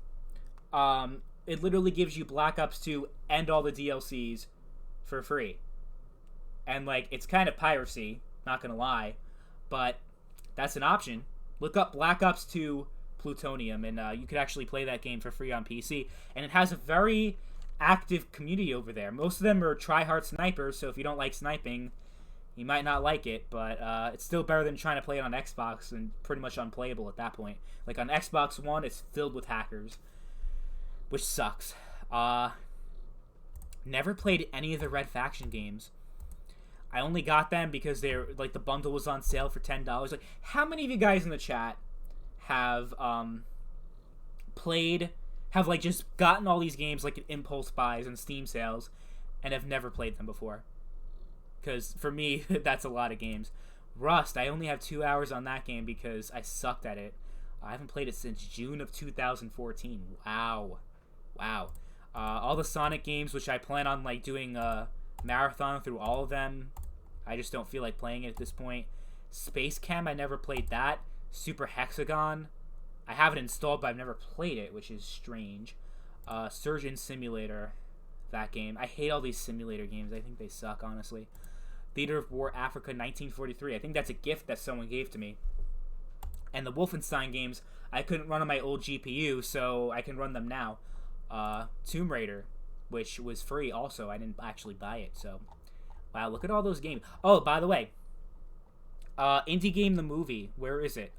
it literally gives you Black Ops 2 and all the DLCs for free. And, like, it's kind of piracy, not gonna lie, but that's an option. Look up Black Ops 2 Plutonium, and you could actually play that game for free on PC. And it has a very active community over there. Most of them are try-hard snipers, so if you don't like sniping, you might not like it, but it's still better than trying to play it on Xbox and pretty much unplayable at that point. Like, on Xbox One, it's filled with hackers, which sucks. Never played any of the Red Faction games. I only got them because they're, like, the bundle was on sale for $10. Like, how many of you guys in the chat have like, just gotten all these games, like, impulse buys and Steam sales, and have never played them before? Because, for me, that's a lot of games. Rust, I only have 2 hours on that game because I sucked at it. I haven't played it since June of 2014. Wow. All the Sonic games, which I plan on, like, doing a marathon through all of them. I just don't feel like playing it at this point. Space Cam, I never played that. Super Hexagon, I have it installed, but I've never played it, which is strange. Surgeon Simulator, that game. I hate all these simulator games. I think they suck, honestly. Theater of War Africa 1943. I think that's a gift that someone gave to me. And the Wolfenstein games, I couldn't run on my old GPU, so I can run them now. Tomb Raider, which was free also. I didn't actually buy it, so... Wow, look at all those games. Oh, by the way, Indie Game the Movie, where is it?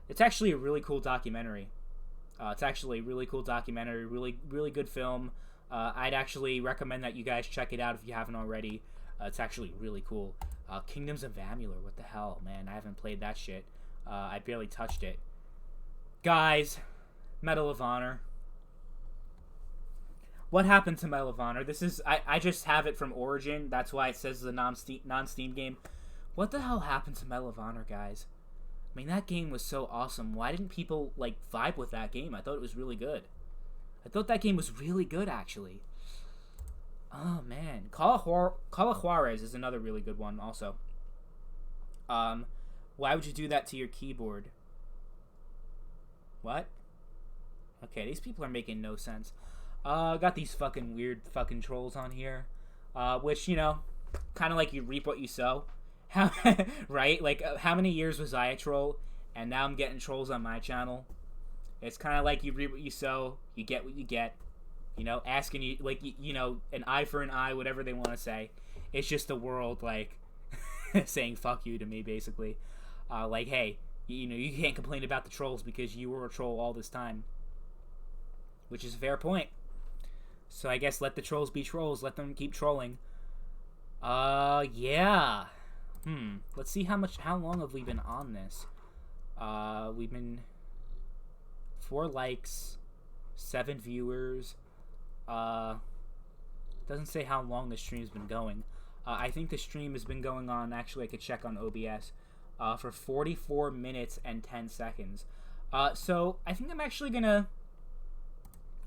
It's actually a really cool documentary. Really, really good film. I'd actually recommend that you guys check it out if you haven't already. It's actually really cool. Kingdoms of Amalur, what the hell, man? I haven't played that shit. I barely touched it. Guys, Medal of Honor. What happened to Medal of Honor? This is... I just have it from Origin. That's why it says the non-Steam game. What the hell happened to Medal of Honor, guys? I mean, that game was so awesome. Why didn't people, like, vibe with that game? I thought it was really good. I thought that game was really good, actually. Oh, man. Call of Juarez is another really good one, also. Why would you do that to your keyboard? What? Okay, these people are making no sense. Got these fucking weird fucking trolls on here. Which, you know, kind of like you reap what you sow. Right? Like, how many years was I a troll? And now I'm getting trolls on my channel. It's kind of like you reap what you sow. You get what you get. You know, asking you, like, you know, an eye for an eye, whatever they want to say. It's just the world, like, saying fuck you to me, basically. Like, hey, you know, you can't complain about the trolls because you were a troll all this time. Which is a fair point. So I guess let the trolls be trolls. Let them keep trolling. Yeah. Let's see how long have we been on this? We've been 4 likes, 7 viewers. Doesn't say how long the stream's been going. I think the stream has been going on, actually I could check on OBS, for 44 minutes and 10 seconds. So I think I'm actually gonna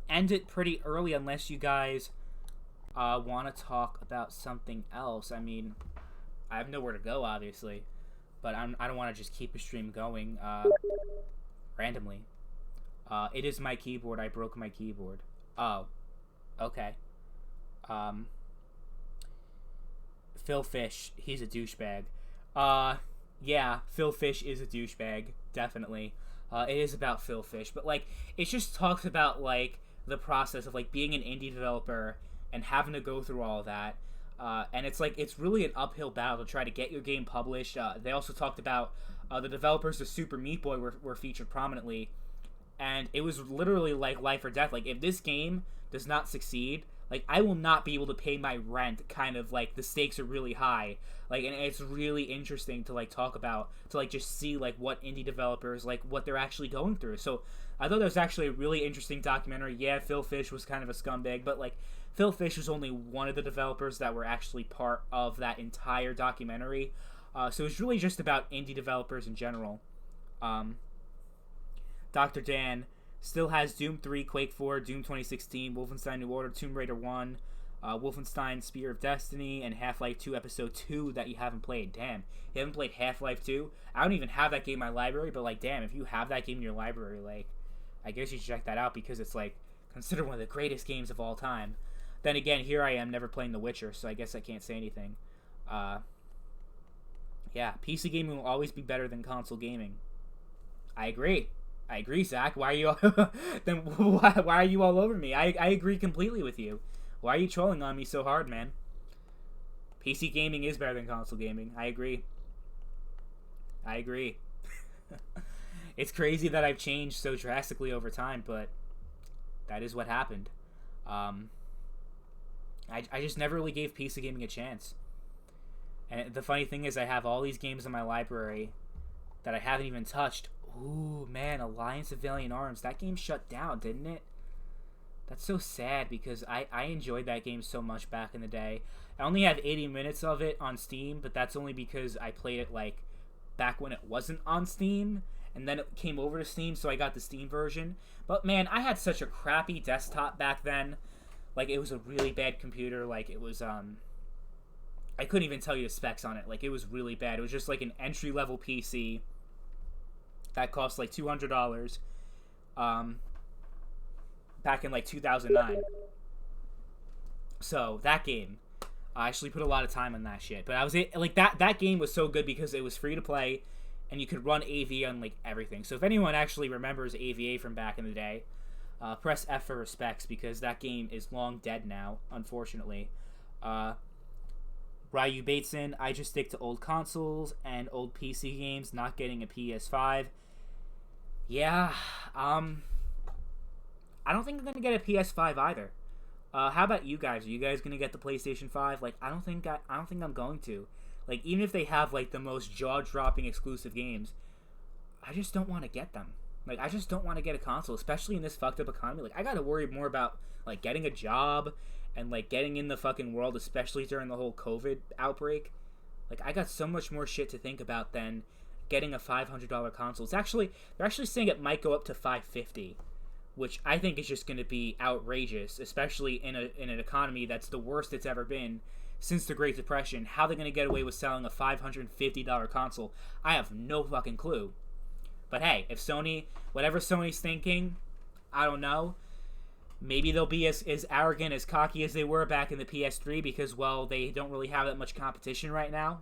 end it pretty early unless you guys want to talk about something else. I mean, I have nowhere to go, obviously, but I don't want to just keep a stream going randomly. It is my keyboard. I broke my keyboard. Oh, okay. Phil Fish, he's a douchebag. Yeah, Phil Fish is a douchebag, definitely. It is about Phil Fish, but, like, it just talks about, like, the process of, like, being an indie developer and having to go through all of that. And it's, like, it's really an uphill battle to try to get your game published. They also talked about the developers of Super Meat Boy were featured prominently, and it was literally, like, life or death. Like, if this game does not succeed, like, I will not be able to pay my rent, kind of, like, the stakes are really high. Like, and it's really interesting to, like, talk about, to, like, just see, like, what indie developers, like, what they're actually going through. So, I thought that was actually a really interesting documentary. Yeah, Phil Fish was kind of a scumbag, but, like, Phil Fish was only one of the developers that were actually part of that entire documentary. So, it's really just about indie developers in general. Dr. Dan still has Doom 3, Quake 4, Doom 2016, Wolfenstein New Order, Tomb Raider 1, Wolfenstein Spear of Destiny, and Half-Life 2 Episode 2 that you haven't played. Damn, you haven't played Half-Life 2? I don't even have that game in my library, but, like, damn, if you have that game in your library, like, I guess you should check that out because it's, like, considered one of the greatest games of all time. Then again, here I am never playing The Witcher, so I guess I can't say anything. Yeah, PC gaming will always be better than console gaming. I agree, Zach. Why are you then why are you all over me? I agree completely with you. Why are you trolling on me so hard, man? PC gaming is better than console gaming. I agree. It's crazy that I've changed so drastically over time, but that is what happened. I just never really gave PC gaming a chance. And the funny thing is, I have all these games in my library that I haven't even touched. Ooh, man, Alliance of Valiant Arms. That game shut down, didn't it? That's so sad because I enjoyed that game so much back in the day. I only have 80 minutes of it on Steam, but that's only because I played it like back when it wasn't on Steam, and then it came over to Steam, so I got the Steam version. But man, I had such a crappy desktop back then. Like, it was a really bad computer. Like, it was I couldn't even tell you the specs on it. Like, it was really bad. It was just like an entry-level PC that cost like $200 back in like 2009. So that game, I actually put a lot of time on that shit. But I was like that game was so good because it was free to play and you could run AV on like everything. So if anyone actually remembers AVA from back in the day, press F for respects because that game is long dead now, unfortunately. Ryu Bateson, I just stick to old consoles and old PC games, not getting a PS5. Yeah, I don't think I'm gonna get a PS5 either. How about you guys? Are you guys gonna get the PlayStation 5? Like, I don't think I'm going to. Like, even if they have like the most jaw-dropping exclusive games, I just don't want to get them. Like, I just don't want to get a console, especially in this fucked up economy. Like, I gotta worry more about like getting a job and like getting in the fucking world, especially during the whole COVID outbreak. Like, I got so much more shit to think about than getting a $500 console. They're actually saying it might go up to $550, which I think is just going to be outrageous, especially in an economy that's the worst it's ever been since the Great Depression. How they're going to get away with selling a $550 console, I have no fucking clue. But hey, if whatever Sony's thinking, I don't know. Maybe they'll be as arrogant, as cocky as they were back in the PS3 because, well, they don't really have that much competition right now.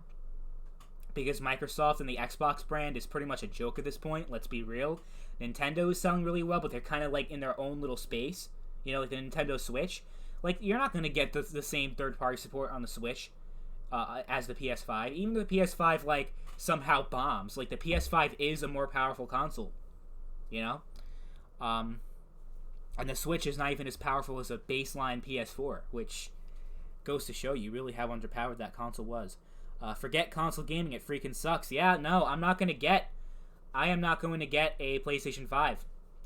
Because Microsoft and the Xbox brand is pretty much a joke at this point, let's be real. Nintendo is selling really well, but they're kind of like in their own little space. You know, like the Nintendo Switch. Like, you're not going to get the same third-party support on the Switch as the PS5. Even the PS5, like, somehow bombs. Like, the PS5 is a more powerful console. You know? And the Switch is not even as powerful as a baseline PS4, which goes to show you really how underpowered that console was. Forget console gaming, it freaking sucks. Yeah, no, I am not going to get a PlayStation 5.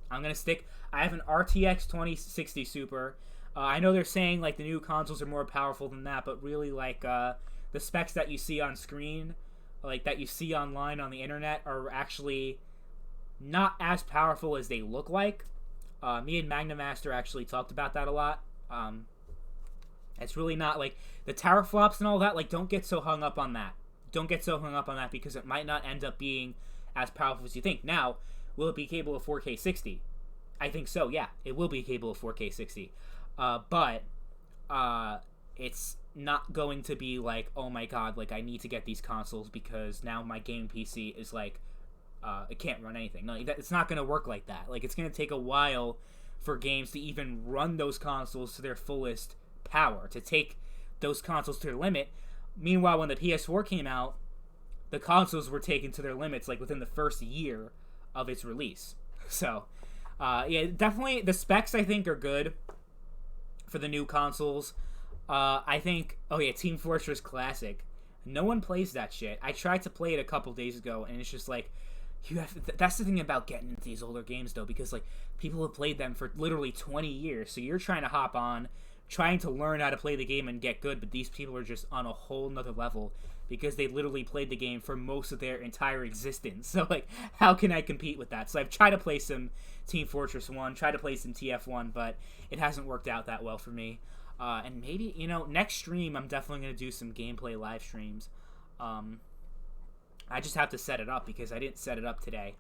I have an RTX 2060 Super. I know they're saying, like, the new consoles are more powerful than that, but really, like, the specs that you see on screen, like, that you see online on the internet, are actually not as powerful as they look like. Me and Magnamaster actually talked about that a lot. It's really not, like, the teraflops and all that, like, don't get so hung up on that. Don't get so hung up on that because it might not end up being as powerful as you think. Now, will it be capable of 4K 60? I think so, yeah. It will be capable of 4K 60. But it's not going to be like, oh my god, like, I need to get these consoles because now my gaming PC is like, it can't run anything. No, it's not going to work like that. Like, it's going to take a while for games to even run those consoles to their fullest power, to take those consoles to their limit. Meanwhile, when the PS4 came out, the consoles were taken to their limits, like, within the first year of its release. So, yeah, definitely, the specs, I think, are good for the new consoles. I think, oh yeah, Team Fortress Classic. No one plays that shit. I tried to play it a couple days ago, and it's just like, that's the thing about getting into these older games, though, because, like, people have played them for literally 20 years, so you're trying to hop on, trying to learn how to play the game and get good, but these people are just on a whole nother level because they literally played the game for most of their entire existence. So, like, how can I compete with that? So I've tried to play some Team Fortress 1, tried to play some TF1, but it hasn't worked out that well for me. And maybe, you know, next stream I'm definitely going to do some gameplay live streams. I just have to set it up because I didn't set it up today.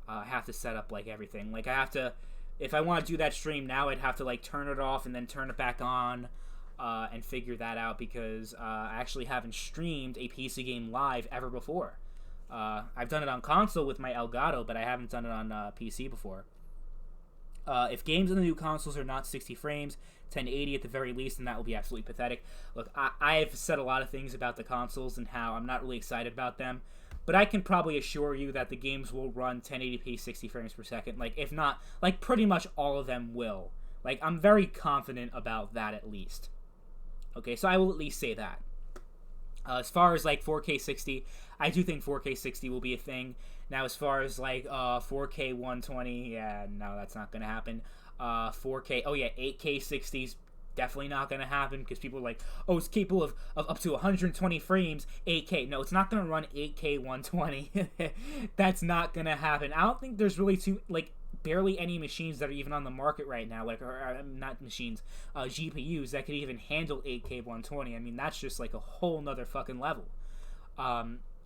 I have to set up, like, everything. Like, I have to if I want to do that stream now, I'd have to like turn it off and then turn it back on, and figure that out, because I actually haven't streamed a PC game live ever before. I've done it on console with my Elgato, but I haven't done it on PC before. If games on the new consoles are not 60 frames, 1080 at the very least, then that will be absolutely pathetic. Look, I've said a lot of things about the consoles and how I'm not really excited about them, but I can probably assure you that the games will run 1080p 60 frames per second. Like, if not, like, pretty much all of them will. Like, I'm very confident about that at least. Okay, so I will at least say that. As far as, like, 4K 60, I do think 4K 60 will be a thing. Now, as far as, like, 4K 120, yeah, no, that's not going to happen. 4K, oh, yeah, 8K 60's definitely not going to happen, because people are like, oh, it's capable of up to 120 frames, 8K. No, it's not going to run 8K 120. That's not going to happen. I don't think there's really barely any machines that are even on the market right now, like, or not machines, GPUs that could even handle 8K 120. I mean, that's just like a whole nother fucking level.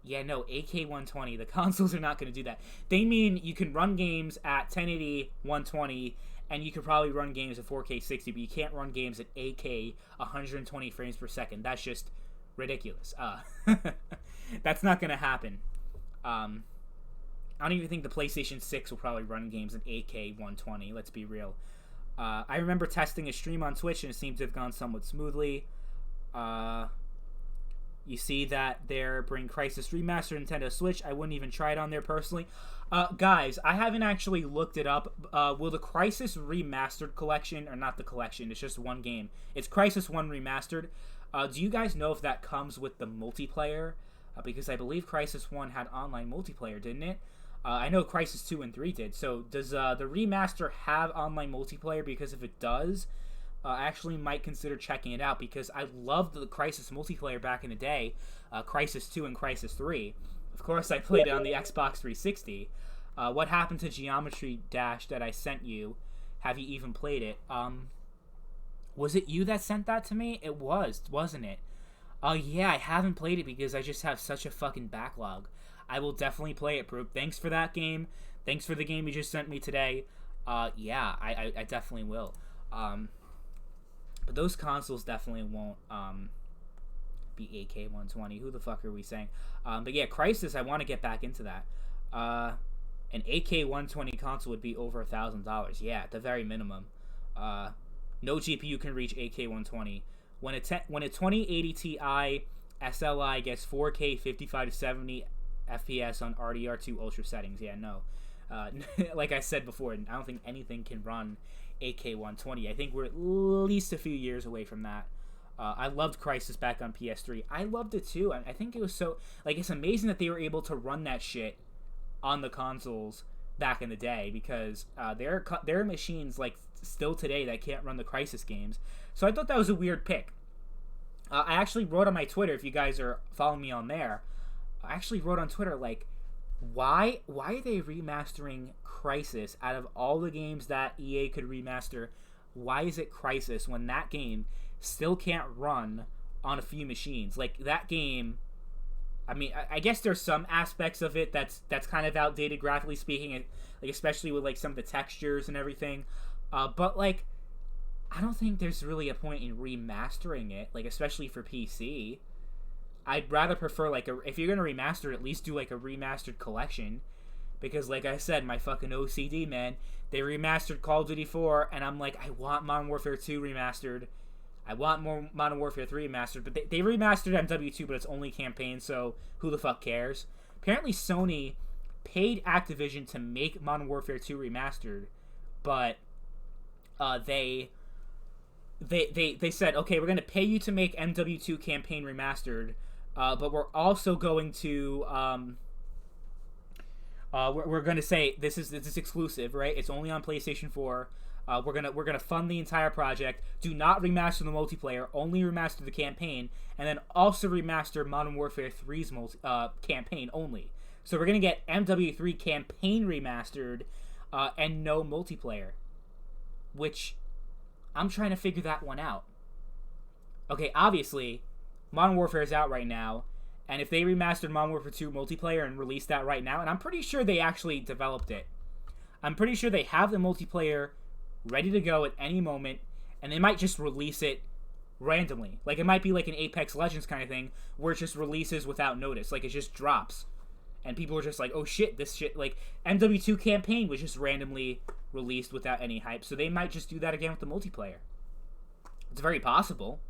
Yeah, no, 8K 120, the consoles are not going to do that. They mean you can run games at 1080 120, and you could probably run games at 4K 60, but you can't run games at 8K 120 frames per second. That's just ridiculous. That's not going to happen. I don't even think the PlayStation 6 will probably run games at 8K 120, let's be real. I remember testing a stream on Twitch, and it seemed to have gone somewhat smoothly. You see that they're bringing Crysis Remastered Nintendo Switch. I wouldn't even try it on there personally. Guys, I haven't actually looked it up. Will the Crysis Remastered collection, or not the collection, it's just one game. It's Crysis 1 Remastered. Do you guys know if that comes with the multiplayer? Because I believe Crysis 1 had online multiplayer, didn't it? I know Crysis 2 and 3 did. So does the remaster have online multiplayer? Because if it does, I actually might consider checking it out, because I loved the Crysis multiplayer back in the day, Crysis 2 and Crysis 3. Of course, I played it on the Xbox 360. What happened to Geometry Dash that I sent you? Have you even played it? Was it you that sent that to me? It was, wasn't it? Yeah, I haven't played it because I just have such a fucking backlog. I will definitely play it, Brook. Thanks for that game. Thanks for the game you just sent me today. Yeah, I definitely will. But those consoles definitely won't be 8K 120. Who the fuck are we saying? But yeah, Crysis, I want to get back into that. An 8K 120 console would be over $1,000. Yeah, at the very minimum. No GPU can reach 8K 120. When a 2080 Ti SLI gets 4K 55 to 70 FPS on RDR2 Ultra settings, yeah, no. Like I said before, I don't think anything can run 8K 120. I think we're at least a few years away from that. I loved Crysis back on PS3. I loved it too. I think it was so, like, it's amazing that they were able to run that shit on the consoles back in the day, because there are machines, like, still today that can't run the Crysis games. So I thought that was a weird pick. I actually wrote on my Twitter, if you guys are following me on there, I actually wrote on Twitter, like, why are they remastering Crysis out of all the games that EA could remaster? Why is it Crysis when that game still can't run on a few machines? Like, that game, I mean, I guess there's some aspects of it that's kind of outdated graphically speaking, like, especially with, like, some of the textures and everything. But, like, I don't think there's really a point in remastering it, like, especially for PC. I'd rather prefer, like, if you're gonna remaster it, at least do, like, a remastered collection. Because, like I said, my fucking OCD, man, they remastered Call of Duty 4, and I'm like, I want Modern Warfare 2 remastered. I want more Modern Warfare 3 remastered. But they remastered MW2, but it's only campaign, so who the fuck cares? Apparently Sony paid Activision to make Modern Warfare 2 remastered, but they said, okay, we're going to pay you to make MW2 campaign remastered, but we're also going to we're going to say this is exclusive, right? It's only on PlayStation 4. We're gonna fund the entire project. Do not remaster the multiplayer. Only remaster the campaign, and then also remaster Modern Warfare 3's campaign only. So we're gonna get MW3 campaign remastered, and no multiplayer. Which I'm trying to figure that one out. Okay, obviously, Modern Warfare is out right now, and if they remastered Modern Warfare 2 multiplayer and released that right now, and I'm pretty sure they actually developed it. I'm pretty sure they have the multiplayer ready to go at any moment, and they might just release it randomly. Like, it might be like an Apex Legends kind of thing, where it just releases without notice. Like, it just drops. And people are just like, oh shit, this shit, like, MW2 campaign was just randomly released without any hype. So they might just do that again with the multiplayer. It's very possible.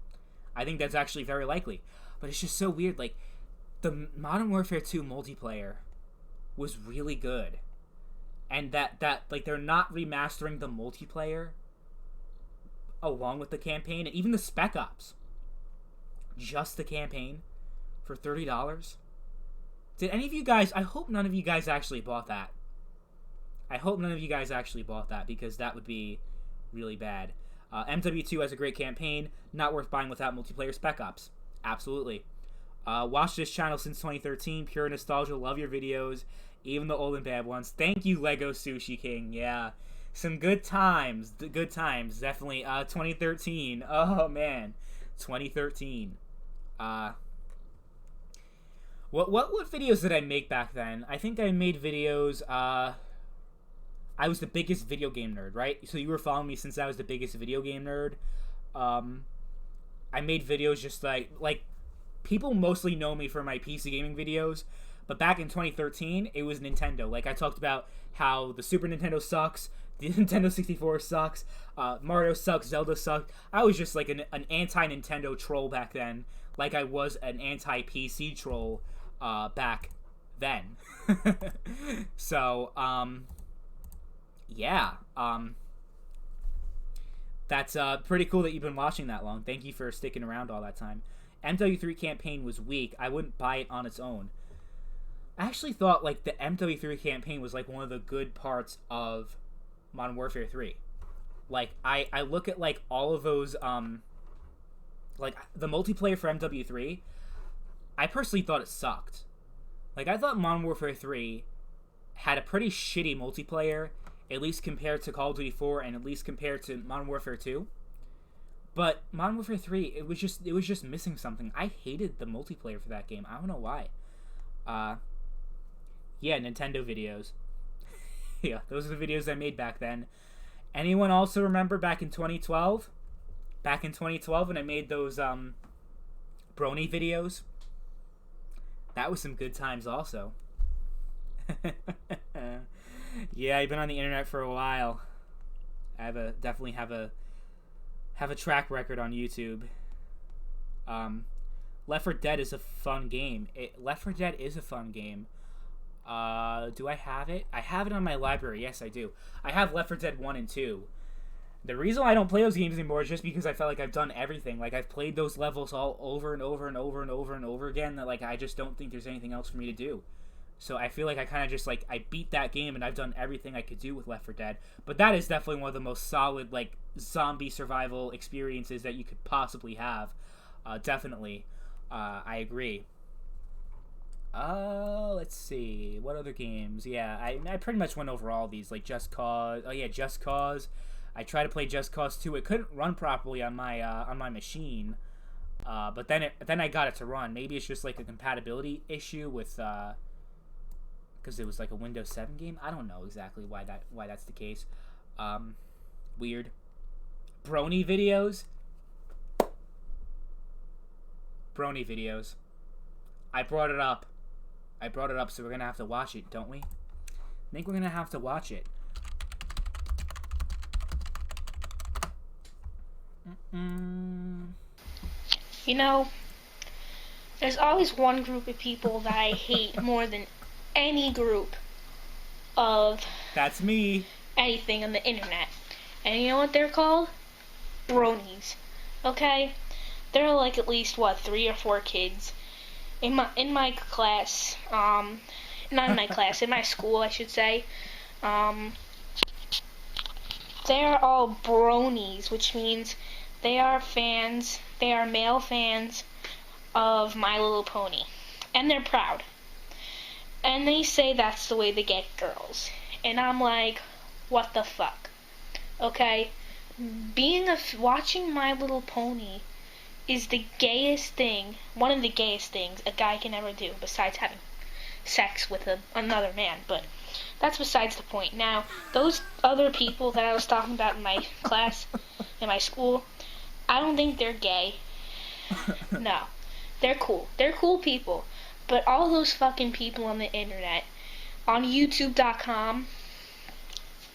I think that's actually very likely. But it's just so weird. Like, the Modern Warfare 2 multiplayer was really good. And that like, they're not remastering the multiplayer along with the campaign. And even the Spec Ops. Just the campaign for $30. Did any of you guys... I hope none of you guys actually bought that. I hope none of you guys actually bought that, because that would be really bad. MW2 has a great campaign. Not worth buying without multiplayer. Spec Ops. Absolutely. Watched this channel since 2013. Pure nostalgia. Love your videos. Even the old and bad ones. Thank you, Lego Sushi King. Yeah. Some good times. Good times. Definitely. 2013. Oh, man. 2013. What videos did I make back then? I think I made videos, I was the biggest video game nerd, right? So you were following me since I was the biggest video game nerd. I made videos just like, people mostly know me for my PC gaming videos, but back in 2013, it was Nintendo. Like, I talked about how the Super Nintendo sucks, the Nintendo 64 sucks, Mario sucks, Zelda sucks. I was just like an anti-Nintendo troll back then, like I was an anti-PC troll back then. So, yeah. That's pretty cool that you've been watching that long. Thank you for sticking around all that time. MW3 campaign was weak. I wouldn't buy it on its own. I actually thought, like, the MW3 campaign was, like, one of the good parts of Modern Warfare 3. Like, I look at, like, all of those, like, the multiplayer for MW3, I personally thought it sucked. Like, I thought Modern Warfare 3 had a pretty shitty multiplayer, at least compared to Call of Duty 4 and at least compared to Modern Warfare 2. But Modern Warfare 3, it was just missing something. I hated the multiplayer for that game. I don't know why. Yeah, Nintendo videos. Yeah, those are the videos I made back then. Anyone also remember back in 2012? Back in 2012 when I made those Brony videos? That was some good times also. Yeah, I've been on the internet for a while. I definitely have a track record on YouTube. Left 4 Dead is a fun game. Left 4 Dead is a fun game. Do I have it? I have it on my library. Yes, I do. I have Left 4 Dead 1 and 2. The reason why I don't play those games anymore is just because I felt like I've done everything. Like, I've played those levels all over and over and over and over and over again, that, like, I just don't think there's anything else for me to do. So I feel like I kind of just, like, I beat that game and I've done everything I could do with Left 4 Dead. But that is definitely one of the most solid, like, zombie survival experiences that you could possibly have. Definitely. I agree. Let's see. What other games? Yeah, I pretty much went over all these, like Just Cause. Oh yeah, Just Cause. I tried to play Just Cause 2. It couldn't run properly on my machine. But then I got it to run. Maybe it's just like a compatibility issue with because it was like a Windows 7 game. I don't know exactly why that's the case. Weird. Brony videos. Brony videos. I brought it up, so we're gonna have to watch it, don't we? I think we're gonna have to watch it. You know, there's always one group of people that I hate more than any group of... That's me. ...anything on the internet. And you know what they're called? Bronies. Okay? There are like at least, 3 or 4 kids in my class, not in my class, in my school, I should say. They're all bronies, which means they are male fans of My Little Pony. And they're proud. And they say that's the way they get girls. And I'm like, what the fuck? Okay? Watching My Little Pony is the gayest thing, one of the gayest things a guy can ever do, besides having sex with another man. But That's besides the point. Now, those other people that I was talking about in my class, in my school, I don't think they're gay. No. They're cool. They're cool people. But all those fucking people on the internet, on YouTube.com,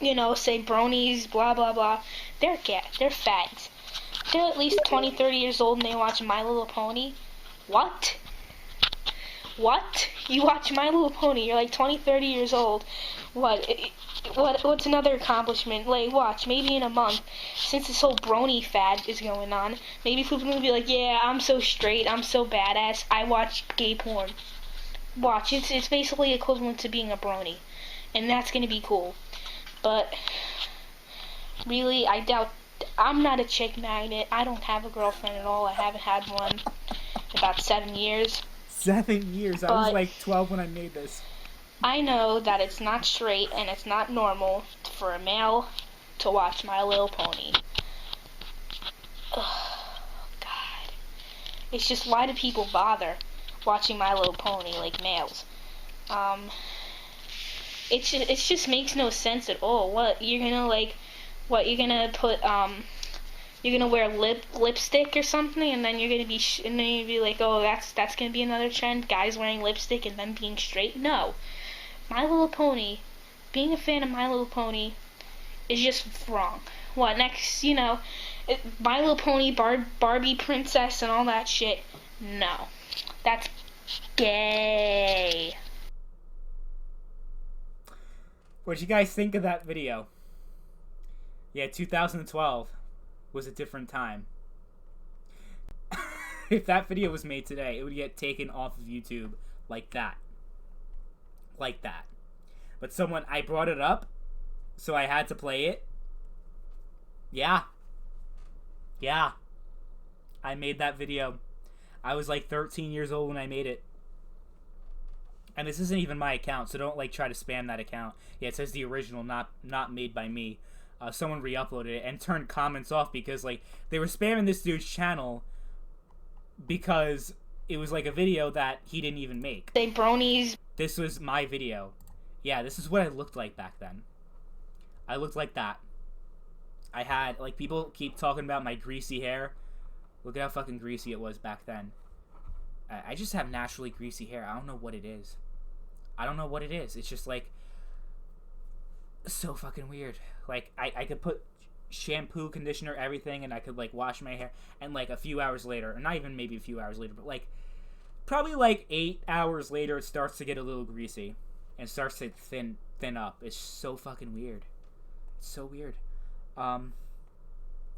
you know, say bronies, blah, blah, blah, they're gay. They're fags. They're at least 20, 30 years old and they watch My Little Pony. What? What? You watch My Little Pony, you're like 20, 30 years old. What's another accomplishment? Like, watch, maybe in a month, since this whole brony fad is going on, maybe people will be like, yeah, I'm so straight, I'm so badass, I watch gay porn. Watch, it's basically equivalent to being a brony. And that's gonna be cool. But, really, I doubt, I'm not a chick magnet, I don't have a girlfriend at all, I haven't had one in about 7 years. 7 years? I was like 12 when I made this. I know that it's not straight and it's not normal for a male to watch My Little Pony. Ugh, God. It's just, why do people bother watching My Little Pony, like males? It just makes no sense at all. What, you're gonna put, you're gonna wear lipstick or something, and then you're gonna be like, oh, that's gonna be another trend, guys wearing lipstick and then being straight? No. My Little Pony, being a fan of My Little Pony is just wrong. What, next, you know, My Little Pony, Barbie princess and all that shit? No. That's gay. What'd you guys think of that video? Yeah, 2012 was a different time. If that video was made today, it would get taken off of YouTube like that. Like that. But I brought it up, so I had to play it. Yeah. I made that video. I was like 13 years old when I made it. And this isn't even my account, so don't like try to spam that account. Yeah, it says the original, not made by me. Someone re-uploaded it and turned comments off because like they were spamming this dude's channel because it was like a video that he didn't even make. They bronies. This was my video. Yeah, this is what I looked like back then. I looked like that. I had, like, people keep talking about my greasy hair. Look at how fucking greasy it was back then. I just have naturally greasy hair. I don't know what it is. It's just, like, so fucking weird. Like, I could put shampoo, conditioner, everything, and I could, like, wash my hair. And, like, a few hours later, or not even maybe a few hours later, but, like, probably like 8 hours later, it starts to get a little greasy and starts to thin up. It's so fucking weird. It's so weird.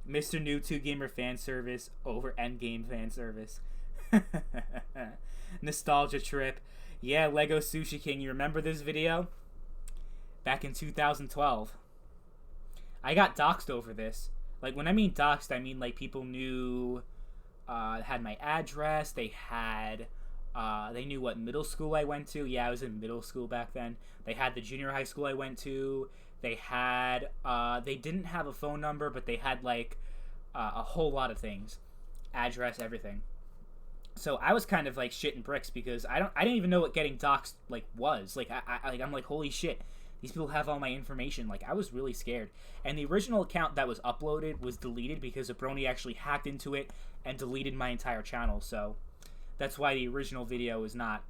Mr. New 2 Gamer fan service over Endgame fan service. Nostalgia trip. Yeah, Lego Sushi King. You remember this video? Back in 2012. I got doxxed over this. Like, when I mean doxxed, I mean like people knew, had my address. They knew what middle school I went to. Yeah, I was in middle school back then. They had the junior high school I went to. They had, they didn't have a phone number, but they had, like, a whole lot of things. Address, everything. So I was kind of, like, shitting bricks because I didn't even know what getting doxxed, like, was. Like, I'm like, holy shit. These people have all my information. Like, I was really scared. And the original account that was uploaded was deleted because a brony actually hacked into it and deleted my entire channel. So that's why the original video is not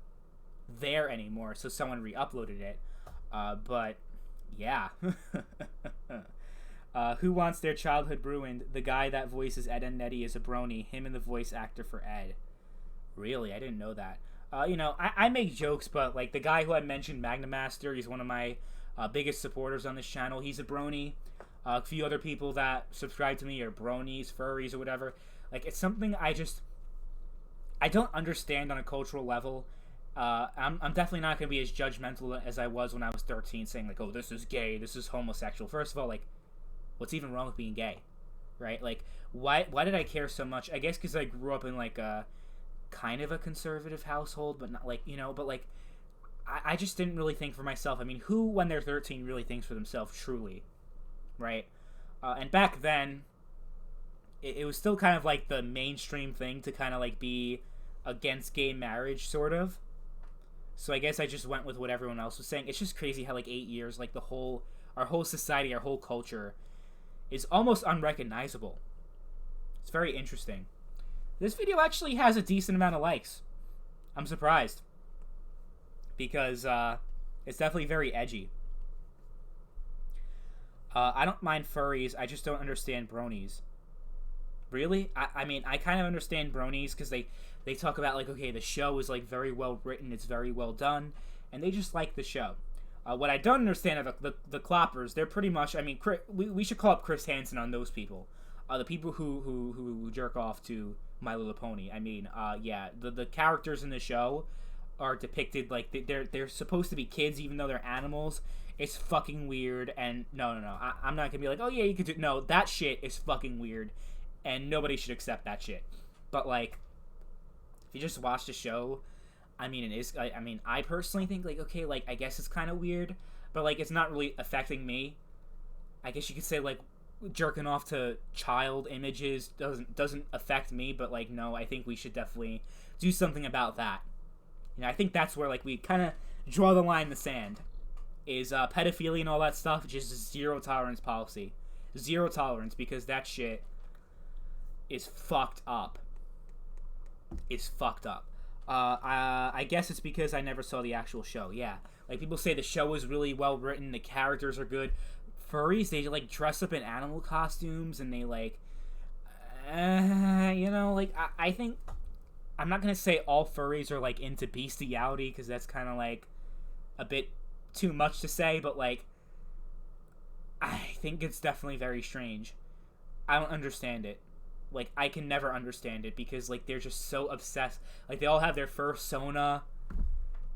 there anymore. So someone re-uploaded it. But, yeah. Who wants their childhood ruined? The guy that voices Ed and Nettie is a brony. Him and the voice actor for Ed. Really? I didn't know that. You know, I make jokes, but, like, the guy who I mentioned, Magnamaster, he's one of my biggest supporters on this channel. He's a brony. A few other people that subscribe to me are bronies, furries, or whatever. Like, it's something I don't understand on a cultural level. I'm definitely not going to be as judgmental as I was when I was 13, saying, like, oh, this is gay, this is homosexual. First of all, like, what's even wrong with being gay? Right? Like, why did I care so much? I guess because I grew up in, like, a kind of a conservative household, but not, like, you know, but, like, I just didn't really think for myself. I mean, who, when they're 13, really thinks for themselves, truly? Right? And back then, it was still kind of, like, the mainstream thing to kind of, like, be against gay marriage, sort of. So I guess I just went with what everyone else was saying. It's just crazy how like 8 years, like our whole society, our whole culture is almost unrecognizable. It's very interesting. This video actually has a decent amount of likes. I'm surprised. Because it's definitely very edgy. I don't mind furries, I just don't understand bronies. Really? I mean, I kind of understand bronies because they talk about, like, okay, the show is, like, very well written, it's very well done, and they just like the show. What I don't understand are the cloppers. They're pretty much, I mean, we should call up Chris Hansen on those people. The people who jerk off to My Little Pony. I mean, yeah, the characters in the show are depicted like they're supposed to be kids even though they're animals. It's fucking weird, and no. I'm not gonna be like, oh yeah, you could do. No, that shit is fucking weird, and nobody should accept that shit. But like, if you just watch the show, I mean, it is. I mean, I personally think like, okay, like I guess it's kind of weird, but like it's not really affecting me. I guess you could say like jerking off to child images doesn't affect me, but like no, I think we should definitely do something about that. You know, I think that's where like we kind of draw the line in the sand. Is pedophilia and all that stuff just zero tolerance policy. Zero tolerance, because that shit is fucked up. Is fucked up. I guess it's because I never saw the actual show. Yeah, like people say the show is really well written, the characters are good. Furries, they like dress up in animal costumes and they like, you know, like I think I'm not gonna say all furries are like into bestiality because that's kind of like a bit too much to say, but like I think it's definitely very strange. I don't understand it. Like I can never understand it because like they're just so obsessed. Like they all have their fursona.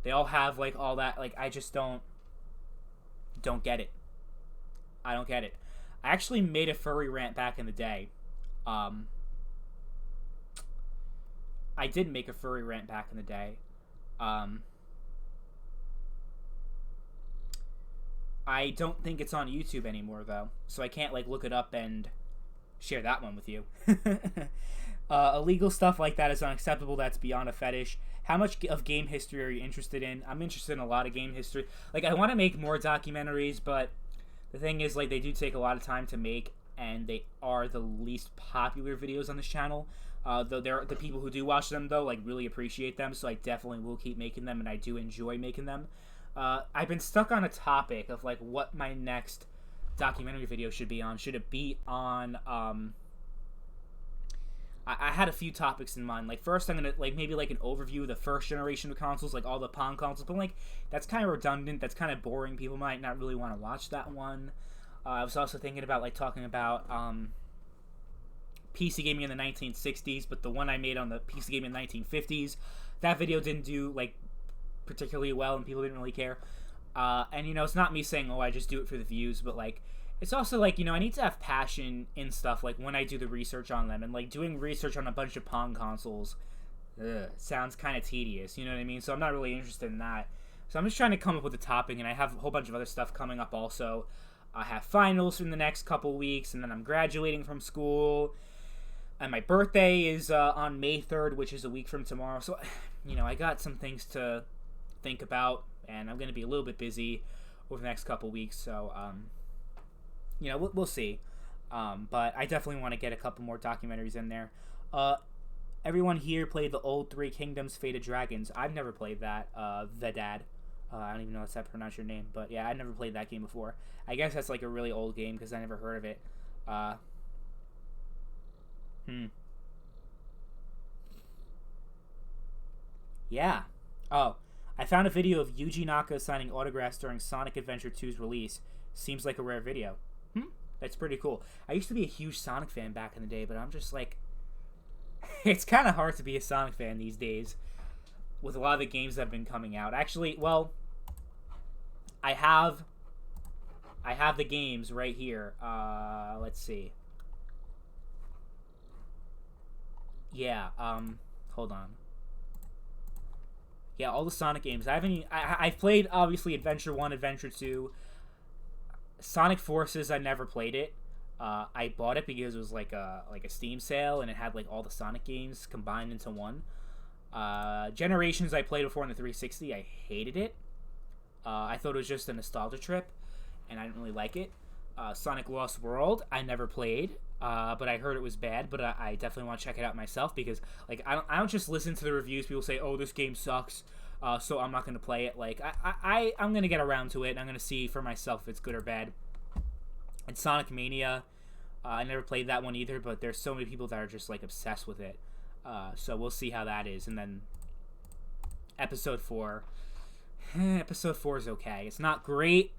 They all have like all that. Like I just don't get it. I don't get it. I actually made a furry rant back in the day. I did make a furry rant back in the day. I don't think it's on YouTube anymore, though, so I can't, like, look it up and share that one with you. Illegal stuff like that is unacceptable. That's beyond a fetish. How much of game history are you interested in? I'm interested in a lot of game history. Like, I want to make more documentaries, but the thing is, like, they do take a lot of time to make, and they are the least popular videos on this channel. Though the people who do watch them, though, like, really appreciate them, so I definitely will keep making them, and I do enjoy making them. I've been stuck on a topic of like what my next documentary video should be on. Should it be on I had a few topics in mind. Like first I'm gonna like maybe like an overview of the first generation of consoles, like all the Pong consoles, but like that's kind of redundant, that's kind of boring. People might not really want to watch that one. I was also thinking about like talking about PC gaming in the 1960s, but the one I made on the PC gaming in the 1950s, that video didn't do like particularly well and people didn't really care. And you know, it's not me saying, oh, I just do it for the views, but like it's also like, you know, I need to have passion in stuff like when I do the research on them, and like doing research on a bunch of Pong consoles sounds kind of tedious, you know what I mean? So I'm not really interested in that. So I'm just trying to come up with a topic, and I have a whole bunch of other stuff coming up also. I have finals in the next couple weeks, and then I'm graduating from school, and my birthday is on May 3rd, which is a week from tomorrow. So, you know, I got some things to think about, and I'm going to be a little bit busy over the next couple weeks, so you know, we'll see. But I definitely want to get a couple more documentaries in there. Everyone here played the old Three Kingdoms Fate of Dragons. I've never played that. Vedad. I don't even know if that's how to pronounce your name, but yeah, I never played that game before. I guess that's like a really old game because I never heard of it. Yeah. Oh, I found a video of Yuji Naka signing autographs during Sonic Adventure 2's release. Seems like a rare video. That's pretty cool. I used to be a huge Sonic fan back in the day, but I'm just like... it's kind of hard to be a Sonic fan these days with a lot of the games that have been coming out. Actually, well, I have the games right here. Let's see. Yeah, hold on. Yeah, all the Sonic games. I've played, obviously, Adventure 1, Adventure 2. Sonic Forces, I never played it. I bought it because it was like a Steam sale, and it had like all the Sonic games combined into one. Generations I played before on the 360, I hated it. I thought it was just a nostalgia trip, and I didn't really like it. Sonic Lost World, I never played, but I heard it was bad. But I definitely want to check it out myself because, like, I don't just listen to the reviews. People say, "Oh, this game sucks," so I'm not gonna play it. Like, I'm gonna get around to it, and I'm gonna see for myself if it's good or bad. And Sonic Mania, I never played that one either, but there's so many people that are just like obsessed with it. So we'll see how that is. And then Episode 4. Episode 4 is okay. It's not great.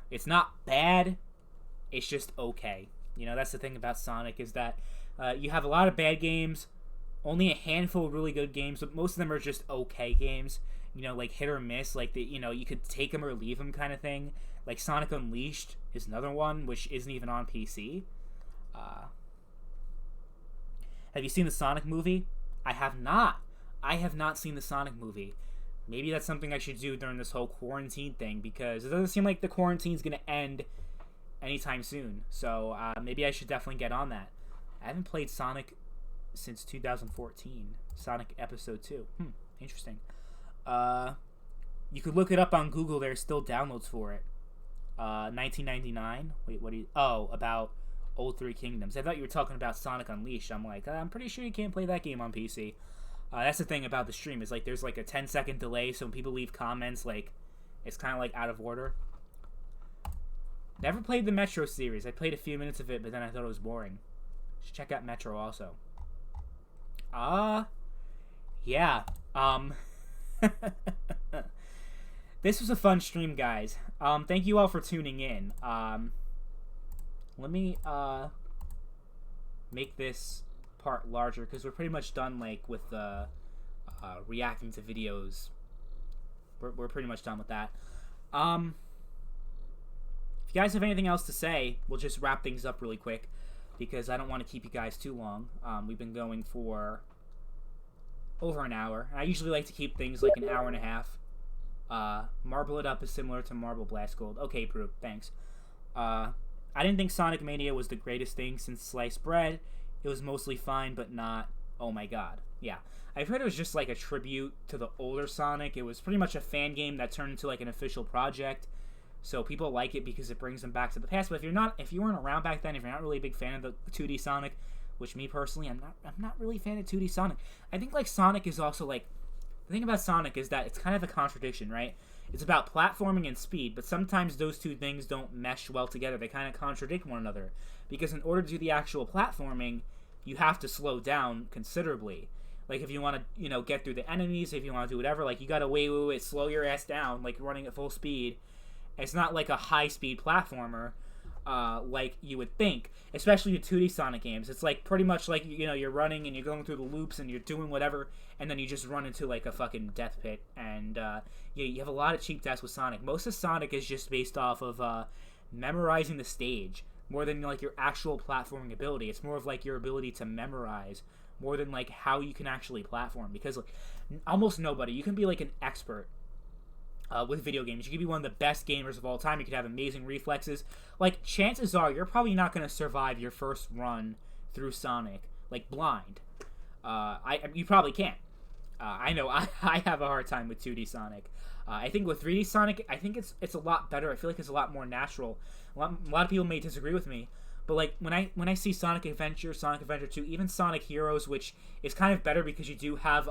It's not bad. It's just okay. You know, that's the thing about Sonic is that you have a lot of bad games, only a handful of really good games, but most of them are just okay games. You know, like hit or miss. Like, you could take them or leave them kind of thing. Like Sonic Unleashed is another one, which isn't even on PC. Have you seen the Sonic movie? I have not. I have not seen the Sonic movie. Maybe that's something I should do during this whole quarantine thing, because it doesn't seem like the quarantine's going to end anytime soon. So maybe I should definitely get on that. I haven't played Sonic since 2014. Sonic Episode 2. Interesting. You could look it up on Google. There's still downloads for it. 1999. Wait, what do you... Oh, about Old Three Kingdoms. I thought you were talking about Sonic Unleashed. I'm like, I'm pretty sure you can't play that game on PC. That's the thing about the stream, is like there's like a 10-second delay, so when people leave comments, like it's kind of like out of order. Never played the Metro series. I played a few minutes of it, but then I thought it was boring. Should check out Metro also. Yeah. This was a fun stream, guys. Thank you all for tuning in. Let me make this part larger, because we're pretty much done, like, with the reacting to videos. We're pretty much done with that. If you guys have anything else to say, we'll just wrap things up really quick, because I don't want to keep you guys too long. We've been going for over an hour. I usually like to keep things like an hour and a half. Marble It Up is similar to Marble Blast Gold. Okay, Brew, thanks. I didn't think Sonic Mania was the greatest thing since Sliced Bread. It was mostly fine, but not, oh my god. Yeah. I've heard it was just like a tribute to the older Sonic. It was pretty much a fan game that turned into like an official project. So people like it because it brings them back to the past. But if you weren't around back then, if you're not really a big fan of the 2D Sonic, which me personally, I'm not really a fan of 2D Sonic. I think like Sonic is also like, the thing about Sonic is that it's kind of a contradiction, right? It's about platforming and speed, but sometimes those two things don't mesh well together. They kind of contradict one another. Because in order to do the actual platforming, you have to slow down considerably. Like, if you want to, get through the enemies, if you want to do whatever, like, you gotta wait, slow your ass down, like, running at full speed. It's not like a high-speed platformer, like you would think. Especially the 2D Sonic games. It's, like, pretty much like, you're running and you're going through the loops and you're doing whatever, and then you just run into, like, a fucking death pit. And, you have a lot of cheap deaths with Sonic. Most of Sonic is just based off of, memorizing the stage, more than, like, your actual platforming ability. It's more of, like, your ability to memorize, more than, like, how you can actually platform. Because, like, almost nobody, you can be, like, an expert with video games. You could be one of the best gamers of all time. You could have amazing reflexes. Like, chances are you're probably not going to survive your first run through Sonic, like, blind. You probably can't. I know I have a hard time with 2D Sonic. I think with 3D Sonic, I think it's a lot better. I feel like it's a lot more natural. A lot of people may disagree with me, but like when I see Sonic Adventure, Sonic Adventure 2, even Sonic Heroes, which is kind of better because you do have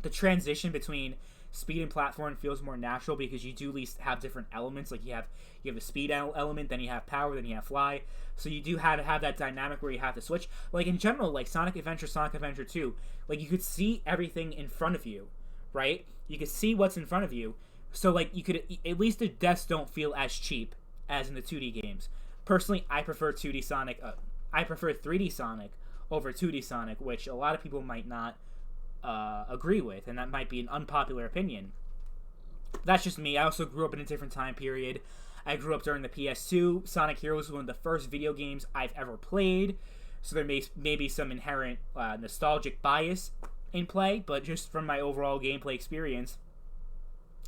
the transition between speed and platform feels more natural because you do at least have different elements. Like you have the speed element, then you have power, then you have fly. So you do have to have that dynamic where you have to switch. Like in general, like Sonic Adventure 2, like you could see everything in front of you, right? You could see what's in front of you. So like you could, at least the deaths don't feel as cheap as in the 2D games. Personally, I prefer 2D Sonic. I prefer 3D Sonic over 2D Sonic, which a lot of people might not agree with, and that might be an unpopular opinion. That's just me. I also grew up in a different time period. I grew up during the PS2. Sonic Heroes was one of the first video games I've ever played, so there may be some inherent nostalgic bias in play, but just from my overall gameplay experience,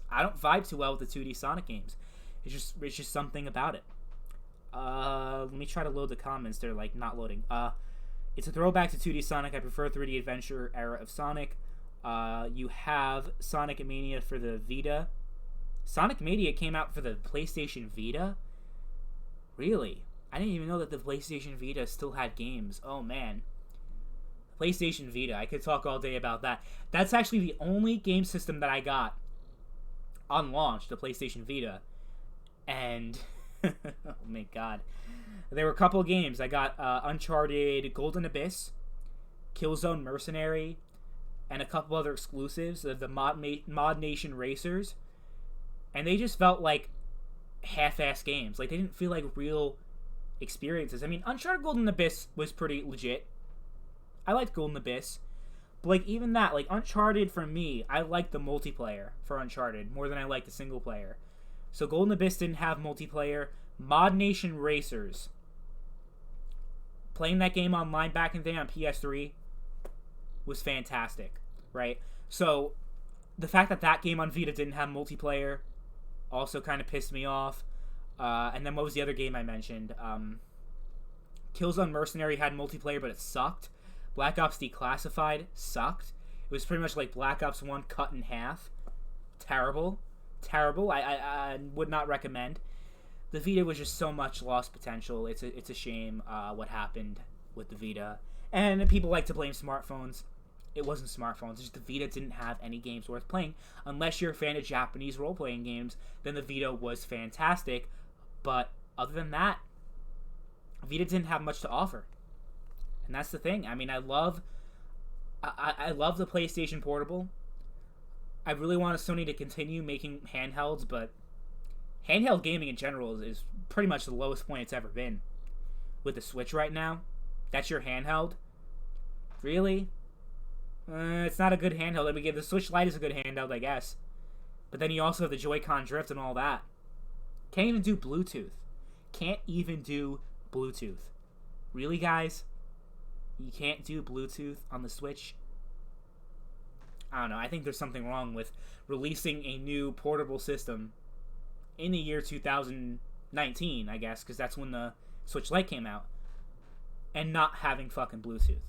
I don't vibe too well with the 2D Sonic games. It's just something about it. Let me try to load the comments. They're like not loading. It's a throwback to 2D Sonic. I prefer 3D adventure era of Sonic. You have Sonic Mania for the Vita. Sonic Mania came out for the PlayStation Vita? Really? I didn't even know that the PlayStation Vita still had games. Oh, man. PlayStation Vita. I could talk all day about that. That's actually the only game system that I got on launch, the PlayStation Vita. And, oh my god. There were a couple of games. I got Uncharted Golden Abyss, Killzone Mercenary, and a couple other exclusives, the Mod Nation Racers. And they just felt like half-ass games. Like, they didn't feel like real experiences. I mean, Uncharted Golden Abyss was pretty legit. I liked Golden Abyss. But, like, even that, like, Uncharted for me, I liked the multiplayer for Uncharted more than I liked the single player. So Golden Abyss didn't have multiplayer. Mod Nation Racers. Playing that game online back in the day on PS3 was fantastic, right? So the fact that that game on Vita didn't have multiplayer also kind of pissed me off. And then what was the other game I mentioned? Killzone Mercenary had multiplayer, but it sucked. Black Ops Declassified sucked. It was pretty much like Black Ops 1 cut in half. Terrible. I would not recommend. The Vita was just so much lost potential. It's a shame what happened with the Vita. And people like to blame smartphones. It wasn't smartphones. It's just the Vita didn't have any games worth playing. Unless you're a fan of Japanese role-playing games, then the Vita was fantastic. But other than that, Vita didn't have much to offer. And that's the thing. I mean, I love the PlayStation Portable. I really want Sony to continue making handhelds, but handheld gaming in general is pretty much the lowest point it's ever been. With the Switch right now, that's your handheld? Really? It's not a good handheld. I mean, the Switch Lite is a good handheld, I guess. But then you also have the Joy-Con Drift and all that. Can't even do Bluetooth. Really, guys? You can't do Bluetooth on the Switch? I don't know. I think there's something wrong with releasing a new portable system in the year 2019, I guess, because that's when the Switch Lite came out, and not having fucking Bluetooth.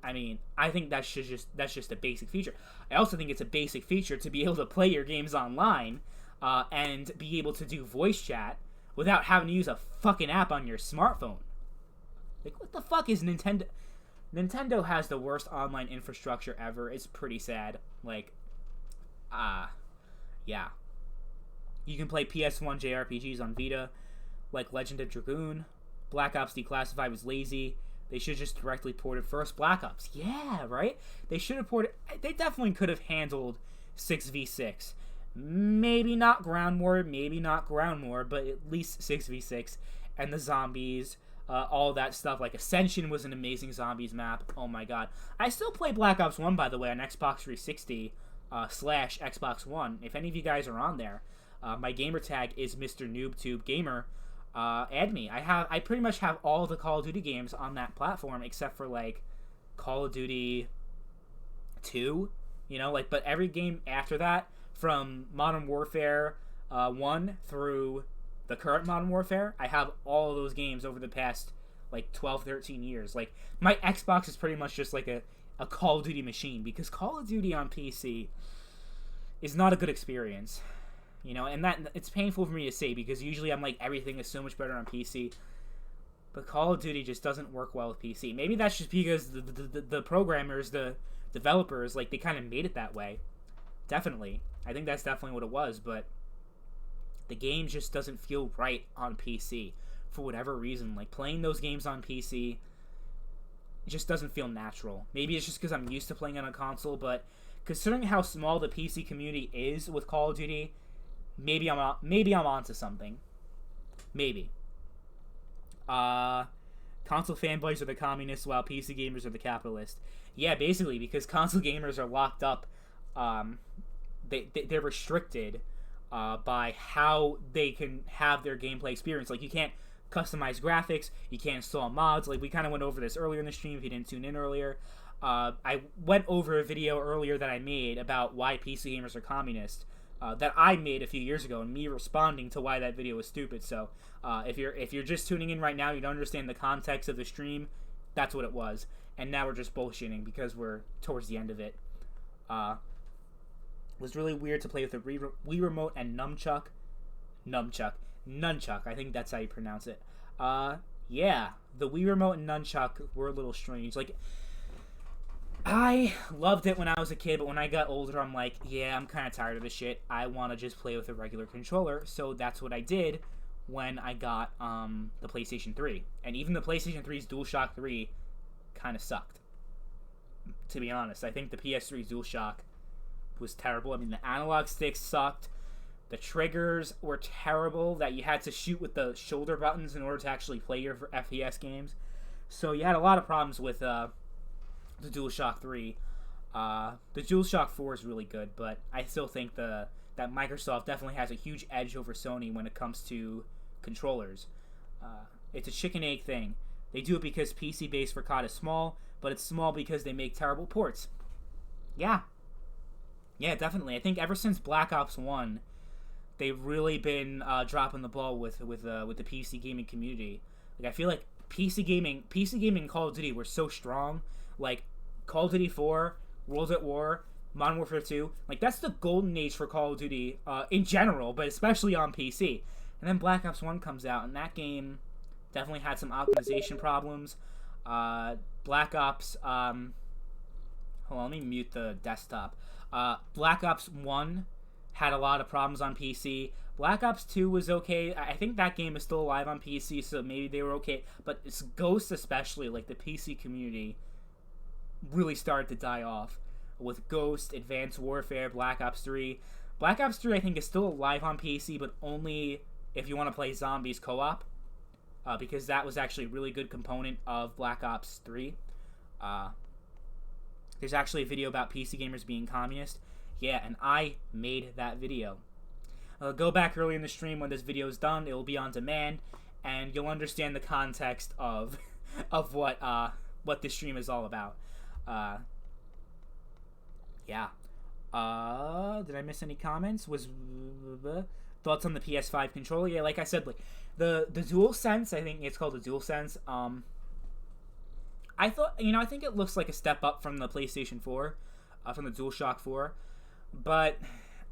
I mean, I think that's just a basic feature. I also think it's a basic feature to be able to play your games online and be able to do voice chat without having to use a fucking app on your smartphone. Like, what the fuck is Nintendo? Nintendo has the worst online infrastructure ever. It's pretty sad. Like, yeah. You can play PS1 JRPGs on Vita, like Legend of Dragoon. Black Ops Declassified was lazy. They should just directly ported first Black Ops. Yeah, right? They should have ported... They definitely could have handled 6v6. Maybe not Ground War, but at least 6v6. And the zombies, all that stuff. Like, Ascension was an amazing zombies map. Oh my god. I still play Black Ops 1, by the way, on Xbox 360 / Xbox One. If any of you guys are on there, my gamer tag is Mr. NoobTube Gamer. Add me. I pretty much have all the Call of Duty games on that platform except for like Call of Duty 2, you know, like, but every game after that, from Modern Warfare 1 through the current Modern Warfare, I have all of those games over the past like 12-13 years. Like, my Xbox is pretty much just like a Call of Duty machine, because Call of Duty on PC is not a good experience. You know, and that it's painful for me to say, because usually I'm like, everything is so much better on PC. But Call of Duty just doesn't work well with PC. Maybe that's just because the programmers, the developers, like, they kind of made it that way. Definitely. I think that's definitely what it was, but the game just doesn't feel right on PC. For whatever reason. Like, playing those games on PC just doesn't feel natural. Maybe it's just because I'm used to playing on a console, but considering how small the PC community is with Call of Duty, maybe I'm onto something. Maybe. Console fanboys are the communists, while PC gamers are the capitalists. Yeah, basically, because console gamers are locked up. They're restricted by how they can have their gameplay experience. Like, you can't customize graphics, you can't install mods. Like, we kind of went over this earlier in the stream if you didn't tune in earlier. I went over a video earlier that I made about why PC gamers are communist. That I made a few years ago, and me responding to why that video was stupid. So if you're just tuning in right now, you don't understand the context of the stream, that's what it was. And now we're just bullshitting because we're towards the end of it. It was really weird to play with a Wii Remote and Nunchuck. Nunchuck. I think that's how you pronounce it. Yeah, the Wii Remote and Nunchuck were a little strange. Like, I loved it when I was a kid, but when I got older, I'm like, yeah, I'm kind of tired of this shit. I want to just play with a regular controller. So that's what I did when I got the PlayStation 3. And even the PlayStation 3's DualShock 3 kind of sucked. To be honest, I think the PS3's DualShock was terrible. I mean, the analog sticks sucked. The triggers were terrible, that you had to shoot with the shoulder buttons in order to actually play your FPS games. So you had a lot of problems with the DualShock 3. The DualShock 4 is really good, but I still think that Microsoft definitely has a huge edge over Sony when it comes to controllers. It's a chicken egg thing. They do it because PC base for COD is small, but it's small because they make terrible ports. Yeah, definitely. I think ever since Black Ops 1, they've really been dropping the ball with the PC gaming community. Like, I feel like PC gaming and Call of Duty were so strong. Like, Call of Duty 4, World at War, Modern Warfare 2, like, that's the golden age for Call of Duty in general, but especially on PC. And then Black Ops 1 comes out, and that game definitely had some optimization problems. Black Ops, hold on, let me mute the desktop. Black Ops 1 had a lot of problems on PC. Black Ops 2 was okay. I think that game is still alive on PC, so maybe they were okay. But it's Ghost especially, like, the PC community really started to die off. With Ghost, Advanced Warfare, Black Ops 3. Black Ops 3, I think, is still alive on PC, but only if you want to play Zombies co-op. Because that was actually a really good component of Black Ops 3. There's actually a video about PC gamers being communist. Yeah, and I made that video. Go back early in the stream when this video is done. It will be on demand, and you'll understand the context of what this stream is all about. Yeah. Did I miss any comments? Thoughts on the PS5 controller? Yeah, like I said, like the DualSense, I think it's called the DualSense. I think it looks like a step up from the PlayStation 4, from the DualShock 4. But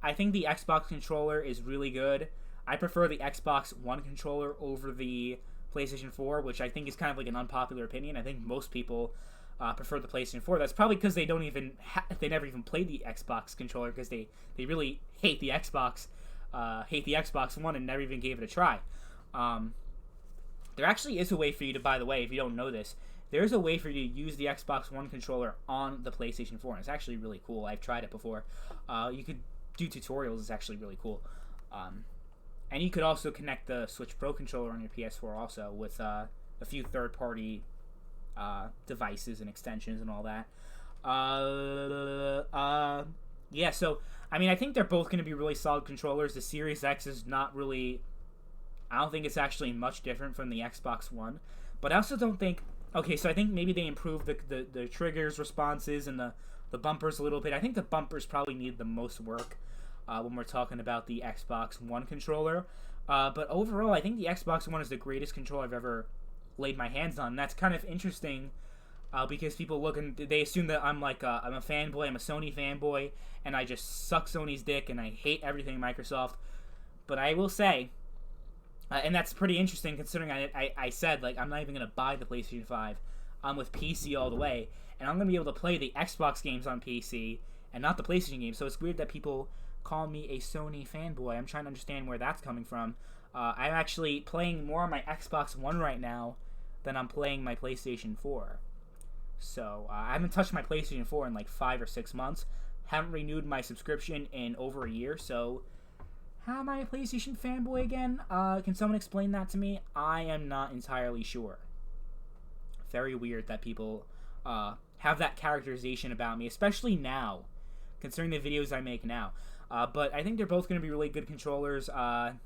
I think the Xbox controller is really good. I prefer the Xbox One controller over the PlayStation 4, which I think is kind of like an unpopular opinion. I think most people prefer the PlayStation 4. That's probably because they don't even they never even played the Xbox controller, because they really hate the Xbox One and never even gave it a try. There actually is a way for you to, by the way, if you don't know this, there's a way for you to use the Xbox One controller on the PlayStation 4, and it's actually really cool. I've tried it before. You could do tutorials. It's actually really cool. And you could also connect the Switch Pro controller on your PS4 also with a few third-party devices and extensions and all that. Yeah, so, I mean, I think they're both going to be really solid controllers. The Series X is not really... I don't think it's actually much different from the Xbox One. But I also don't think... Okay, so I think maybe they improved the triggers, responses, and the bumpers a little bit. I think the bumpers probably need the most work when we're talking about the Xbox One controller. But overall, I think the Xbox One is the greatest controller I've ever laid my hands on. And that's kind of interesting because people look and they assume that I'm like I'm a fanboy, I'm a Sony fanboy, and I just suck Sony's dick and I hate everything Microsoft. But I will say... and that's pretty interesting considering I said, like, I'm not even going to buy the PlayStation 5. I'm with PC all the way. And I'm going to be able to play the Xbox games on PC and not the PlayStation games. So it's weird that people call me a Sony fanboy. I'm trying to understand where that's coming from. I'm actually playing more on my Xbox One right now than I'm playing my PlayStation 4. So I haven't touched my PlayStation 4 in like 5 or 6 months. Haven't renewed my subscription in over a year, so... How am I a PlayStation fanboy again? Can someone explain that to me? I am not entirely sure. Very weird that people have that characterization about me, especially now, considering the videos I make now. But I think they're both going to be really good controllers. I'm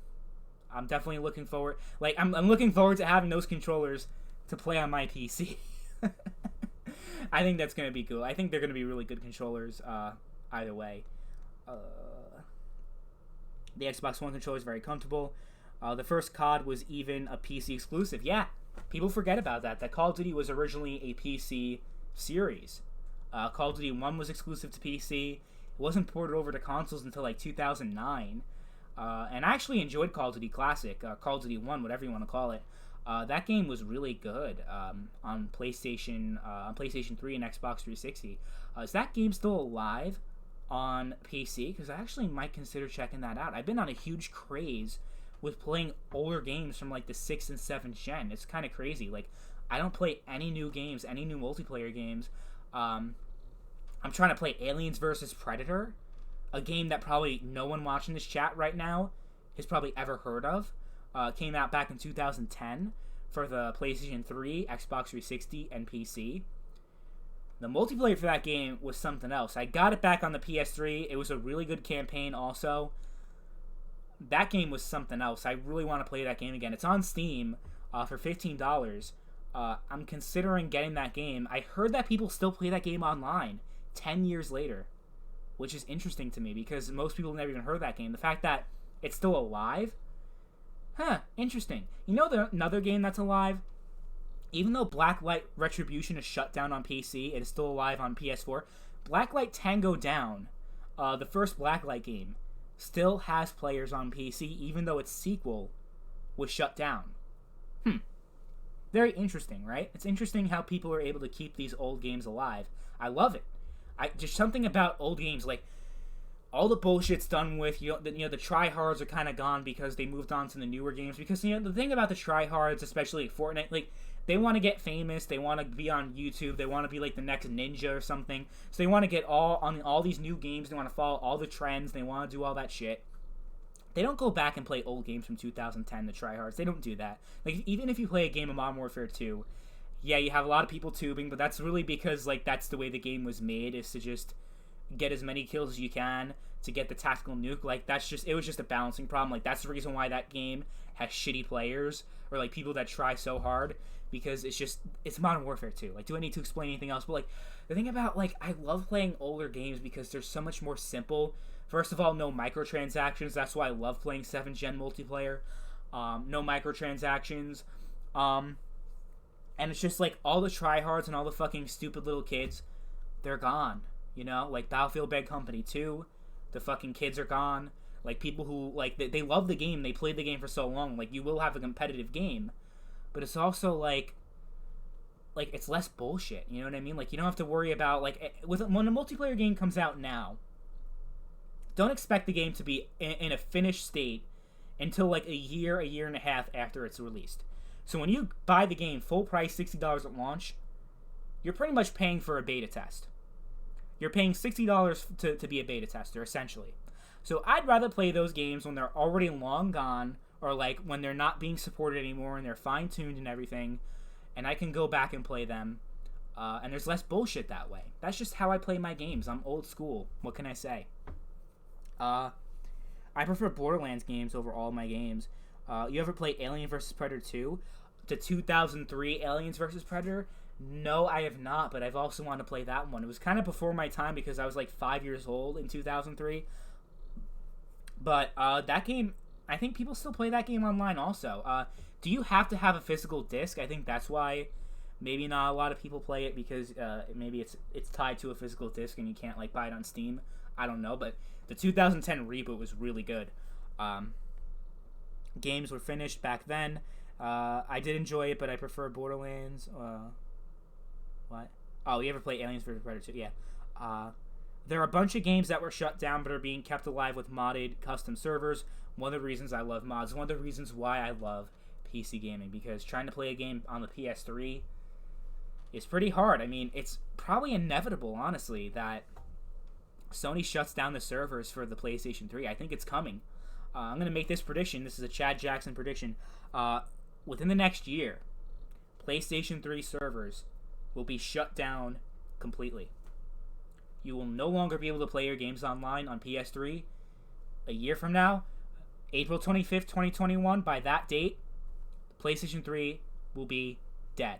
definitely looking forward... Like, I'm looking forward to having those controllers to play on my PC. I think that's going to be cool. I think they're going to be really good controllers either way. The Xbox One controller is very comfortable. The first COD was even a PC exclusive. Yeah, people forget about that. That Call of Duty was originally a PC series. Call of Duty 1 was exclusive to PC. It wasn't ported over to consoles until like 2009. And I actually enjoyed Call of Duty Classic, Call of Duty 1, whatever you want to call it. That game was really good on PlayStation 3 and Xbox 360. Is that game still alive on PC? Because I actually might consider checking that out. I've been on a huge craze with playing older games from like the 6th and 7th gen. It's kind of crazy. Like, I don't play any new games, any new multiplayer games. I'm trying to play Aliens vs. Predator, a game that probably no one watching this chat right now has probably ever heard of. Came out back in 2010 for the PlayStation 3, Xbox 360, and PC. The multiplayer for that game was something else. I got it back on the PS3. It was a really good campaign also. That game was something else. I really want to play that game again. It's on Steam for $15. I'm considering getting that game. I heard that people still play that game online 10 years later, which is interesting to me because most people never even heard of that game. The fact that it's still alive, interesting. You know, another game that's alive, even though Blacklight Retribution is shut down on PC, it is still alive on PS4. Blacklight Tango Down, the first Blacklight game, still has players on PC, even though its sequel was shut down. Very interesting, right? It's interesting how people are able to keep these old games alive. I love it. Just something about old games, like, all the bullshit's done with, the tryhards are kind of gone because they moved on to the newer games. Because, the thing about the tryhards, especially Fortnite, like, they want to get famous, they want to be on YouTube, they want to be like the next Ninja or something. So they want to get on all these new games, they want to follow all the trends, they want to do all that shit. They don't go back and play old games from 2010, the tryhards. They don't do that. Like, even if you play a game of Modern Warfare 2, yeah, you have a lot of people tubing, but that's really because, like, that's the way the game was made, is to just get as many kills as you can to get the tactical nuke. Like, it was just a balancing problem. Like, that's the reason why that game has shitty players, or, like, people that try so hard, because it's Modern Warfare 2. Like, do I need to explain anything else? But, like, the thing about, like, I love playing older games because they're so much more simple. First of all, no microtransactions. That's why I love playing 7th gen multiplayer. No microtransactions. And it's just like all the tryhards and all the fucking stupid little kids, they're gone. Like Battlefield Bad Company 2, the fucking kids are gone. Like, people who, like, they love the game, they played the game for so long. Like, you will have a competitive game, but it's also like it's less bullshit. You know what I mean? Like, you don't have to worry about, like, when a multiplayer game comes out now, don't expect the game to be in a finished state until like a year and a half after it's released. So when you buy the game full price, $60 at launch, you're pretty much paying for a beta test. You're paying $60 to be a beta tester, essentially. So I'd rather play those games when they're already long gone, or like when they're not being supported anymore and they're fine-tuned and everything, and I can go back and play them. And there's less bullshit that way. That's just how I play my games. I'm old school. What can I say? I prefer Borderlands games over all my games. You ever play Alien vs. Predator 2? The 2003 Aliens vs. Predator? No, I have not, but I've also wanted to play that one. It was kind of before my time because I was like 5 years old in 2003. But that game, I think people still play that game online also. Do you have to have a physical disc? I think that's why maybe not a lot of people play it, because maybe it's tied to a physical disc and you can't like buy it on Steam. I don't know, but the 2010 reboot was really good. Games were finished back then. I did enjoy it, but I prefer Borderlands. What? Oh, you ever play Aliens vs. Predator 2? Yeah. There are a bunch of games that were shut down but are being kept alive with modded custom servers. One of the reasons I love mods, one of the reasons why I love PC gaming, because trying to play a game on the PS3 is pretty hard. I mean, it's probably inevitable, honestly, that Sony shuts down the servers for the PlayStation 3. I think it's coming. I'm going to make this prediction. This is a Chad Jackson prediction. Within the next year, PlayStation 3 servers will be shut down completely. You will no longer be able to play your games online on PS3. A year from now, April 25th, 2021, by that date, PlayStation 3 will be dead.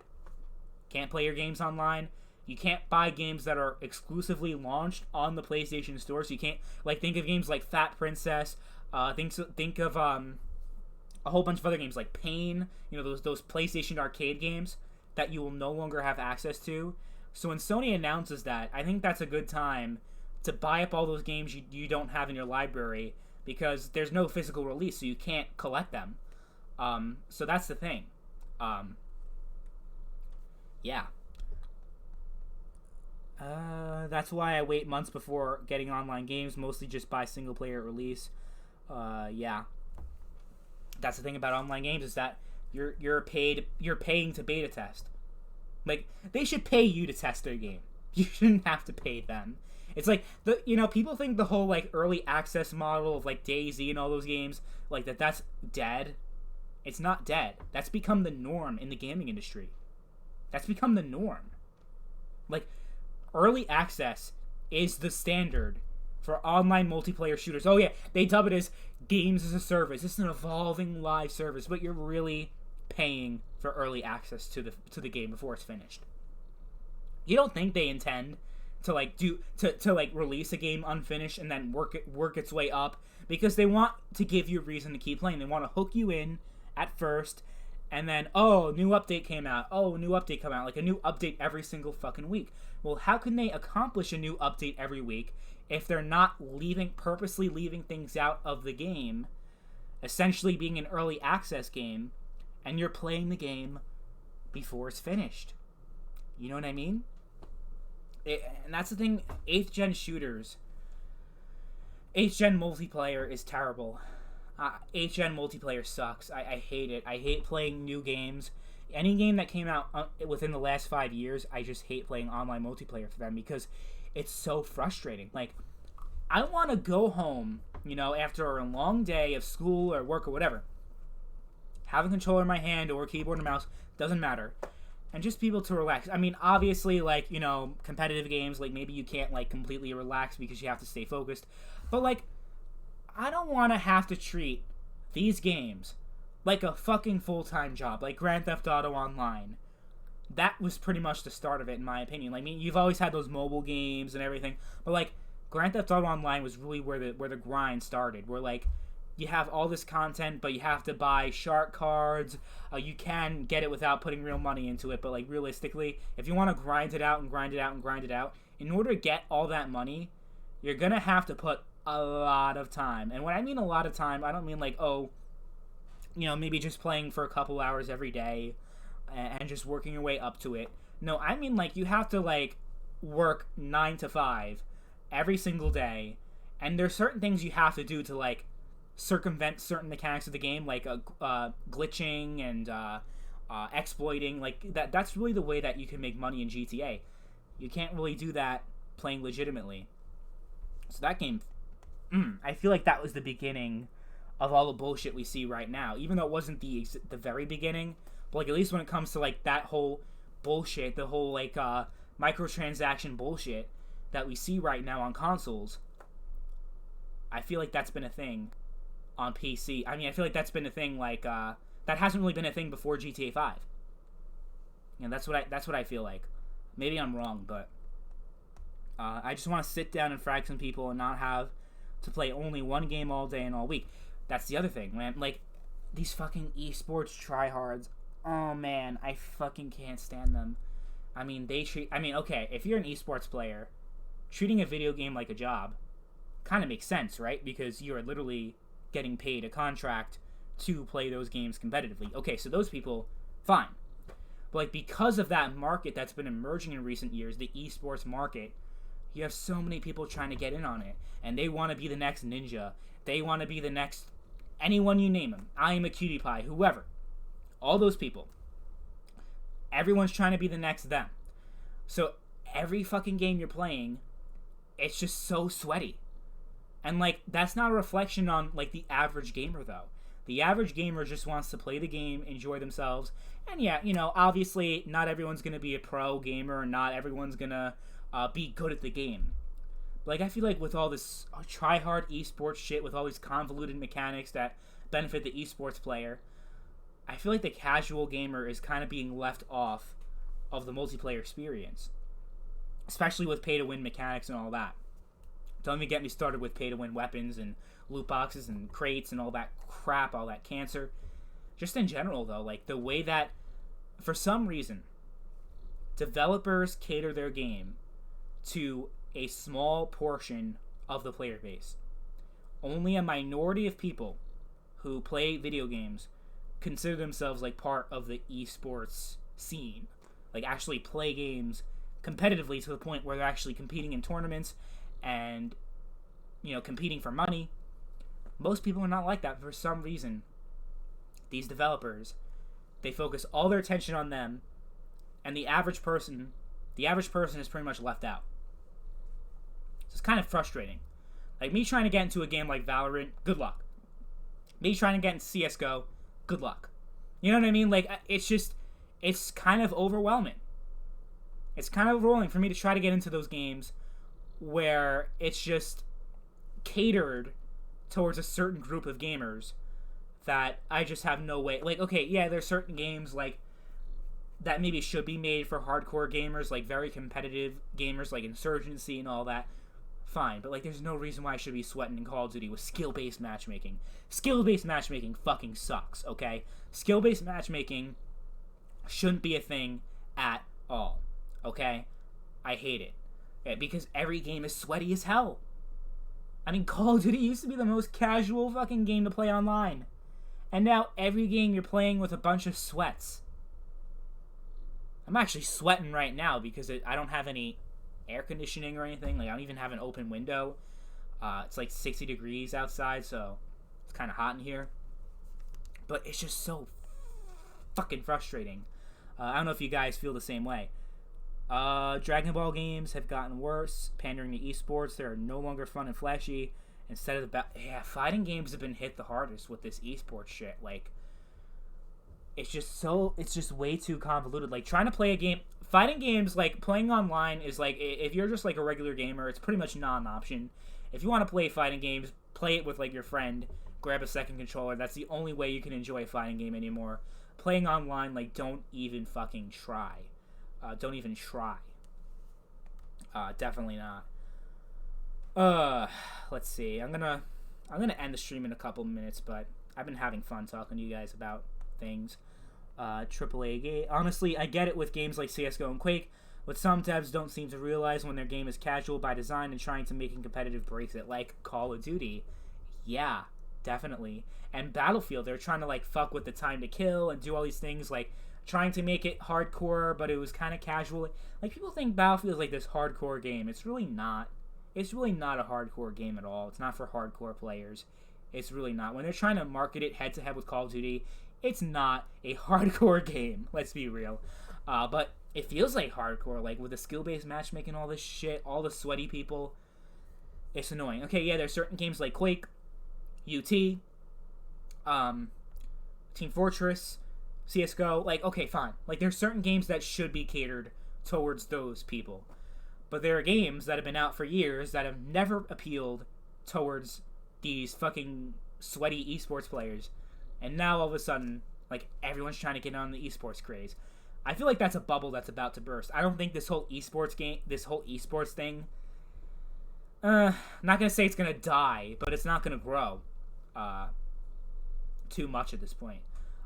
Can't play your games online. You can't buy games that are exclusively launched on the PlayStation Store. So you can't, like, think of games like Fat Princess. Think of a whole bunch of other games like Pain. Those PlayStation Arcade games that you will no longer have access to So when Sony announces that, I think that's a good time to buy up all those games you don't have in your library, because there's no physical release, so you can't collect them. So that's the thing. Yeah. That's why I wait months before getting online games, mostly just buy single player release. Yeah. That's the thing about online games, is that you're paying to beta test. Like, they should pay you to test their game. You shouldn't have to pay them. It's like, people think the whole, like, early access model of, like, DayZ and all those games, like, that's dead. It's not dead. That's become the norm in the gaming industry. That's become the norm. Like, early access is the standard for online multiplayer shooters. Oh yeah, they dub it as games as a service. It's an evolving live service, but you're really paying for early access to the game before it's finished. You don't think they intend to like release a game unfinished and then work its way up, because they want to give you a reason to keep playing. They want to hook you in at first, and then, oh, new update came out. Oh, new update come out. Like a new update every single fucking week. Well, how can they accomplish a new update every week if they're not purposely leaving things out of the game, essentially being an early access game, and you're playing the game before it's finished? You know what I mean? And that's the thing. 8th gen shooters, 8th gen multiplayer is terrible. 8th gen multiplayer sucks. I hate it. I hate playing new games. Any game that came out within the last 5 years, I just hate playing online multiplayer for them, because it's so frustrating. Like, I want to go home, after a long day of school or work or whatever, have a controller in my hand or a keyboard and mouse, doesn't matter, and just be able to relax. I mean, obviously, like, competitive games, like, maybe you can't, like, completely relax because you have to stay focused, but, like, I don't want to have to treat these games like a fucking full-time job, like Grand Theft Auto Online. That was pretty much the start of it, in my opinion. Like, I mean, you've always had those mobile games and everything, but, like, Grand Theft Auto Online was really where the grind started, where, like, you have all this content, but you have to buy shark cards. You can get it without putting real money into it, but, like, realistically, if you want to grind it out and grind it out and grind it out, in order to get all that money, you're gonna have to put a lot of time. And when I mean a lot of time, I don't mean like, maybe just playing for a couple hours every day and just working your way up to it. No, I mean, like, you have to, like, work 9 to 5 every single day, and there's certain things you have to do to, like, circumvent certain mechanics of the game, like glitching and exploiting. Like, that's really the way that you can make money in GTA. You can't really do that playing legitimately. So that game, I feel like that was the beginning of all the bullshit we see right now, even though it wasn't the very beginning. But, like, at least when it comes to, like, that whole bullshit, the whole, like, microtransaction bullshit that we see right now on consoles, I feel like that's been a thing on PC. I mean, I feel like that's been a thing, like, that hasn't really been a thing before GTA 5. That's what I feel like. Maybe I'm wrong, but I just want to sit down and frag some people and not have to play only one game all day and all week. That's the other thing, man. Like, these fucking esports tryhards, oh man, I fucking can't stand them. I mean, okay, if you're an esports player, treating a video game like a job kind of makes sense, right? Because you are literally getting paid a contract to play those games competitively. Okay, so those people, fine. But, like, because of that market that's been emerging in recent years, the esports market, you have so many people trying to get in on it, and they want to be the next Ninja. They want to be the next anyone you name them. I am a cutie pie, whoever. All those people. Everyone's trying to be the next them. So every fucking game you're playing, it's just so sweaty. And, like, that's not a reflection on, like, the average gamer, though. The average gamer just wants to play the game, enjoy themselves. And yeah, obviously not everyone's going to be a pro gamer, and not everyone's going to be good at the game. Like, I feel like with all this try-hard esports shit, with all these convoluted mechanics that benefit the esports player, I feel like the casual gamer is kind of being left off of the multiplayer experience. Especially with pay-to-win mechanics and all that. Don't even get me started with pay-to-win weapons and loot boxes and crates and all that crap, all that cancer. Just in general, though, like, the way that, for some reason, developers cater their game to a small portion of the player base. Only a minority of people who play video games consider themselves like part of the esports scene. Like actually play games competitively to the point where they're actually competing in tournaments and, you know, competing for money. Most people are not like that for some reason. These developers, they focus all their attention on them, and the average person is pretty much left out. So it's kind of frustrating. Like me trying to get into a game like Valorant, good luck. Me trying to get into CSGO, good luck. You know what I mean? Like, it's kind of overwhelming. It's kind of overwhelming for me to try to get into those games where it's just catered towards a certain group of gamers that I just have no way. Like, okay, yeah, there's certain games like that maybe should be made for hardcore gamers, like very competitive gamers, like Insurgency and all that. Fine, but like, there's no reason why I should be sweating in Call of Duty with skill-based matchmaking. Skill-based matchmaking fucking sucks, okay? Skill-based matchmaking shouldn't be a thing at all, okay? I hate it. Yeah, because every game is sweaty as hell. I mean, Call of Duty used to be the most casual fucking game to play online. And now every game you're playing with a bunch of sweats. I'm actually sweating right now because I don't have any air conditioning or anything. Like, I don't even have an open window. It's like 60 degrees outside, so it's kind of hot in here. But it's just so fucking frustrating. I don't know if you guys feel the same way. Dragon Ball games have gotten worse, pandering to esports. They are no longer fun and flashy. Instead of fighting games have been hit the hardest with this esports shit. Like, it's just way too convoluted. Like, trying to play a game, fighting games, like, playing online is like, if you're just like a regular gamer, it's pretty much not an option. If you want to play fighting games, play it with like your friend, grab a second controller. That's the only way you can enjoy a fighting game anymore. Playing online, like, don't even fucking try. Don't even try. Definitely not. Let's see. I'm gonna end the stream in a couple minutes, but I've been having fun talking to you guys about things. AAA game. Honestly, I get it with games like CSGO and Quake, but some devs don't seem to realize when their game is casual by design and trying to make it competitive breaks it, like Call of Duty. Yeah, definitely. And Battlefield, they're trying to like fuck with the time to kill and do all these things, like trying to make it hardcore, but it was kind of casual. Like, people think Battlefield is like this hardcore game. It's really not. It's really not a hardcore game at all. It's not for hardcore players. It's really not. When they're trying to market it head-to-head with Call of Duty, it's not a hardcore game. Let's be real. But it feels like hardcore, like with the skill-based matchmaking, all this shit, all the sweaty people. It's annoying. Okay, yeah, there's certain games like Quake, UT, Team Fortress, CSGO. Like, okay, fine. Like, there's certain games that should be catered towards those people. But there are games that have been out for years that have never appealed towards these fucking sweaty esports players. And now, all of a sudden, like, everyone's trying to get on the esports craze. I feel like that's a bubble that's about to burst. I don't think this whole esports thing, not gonna say it's gonna die, but it's not gonna grow too much at this point.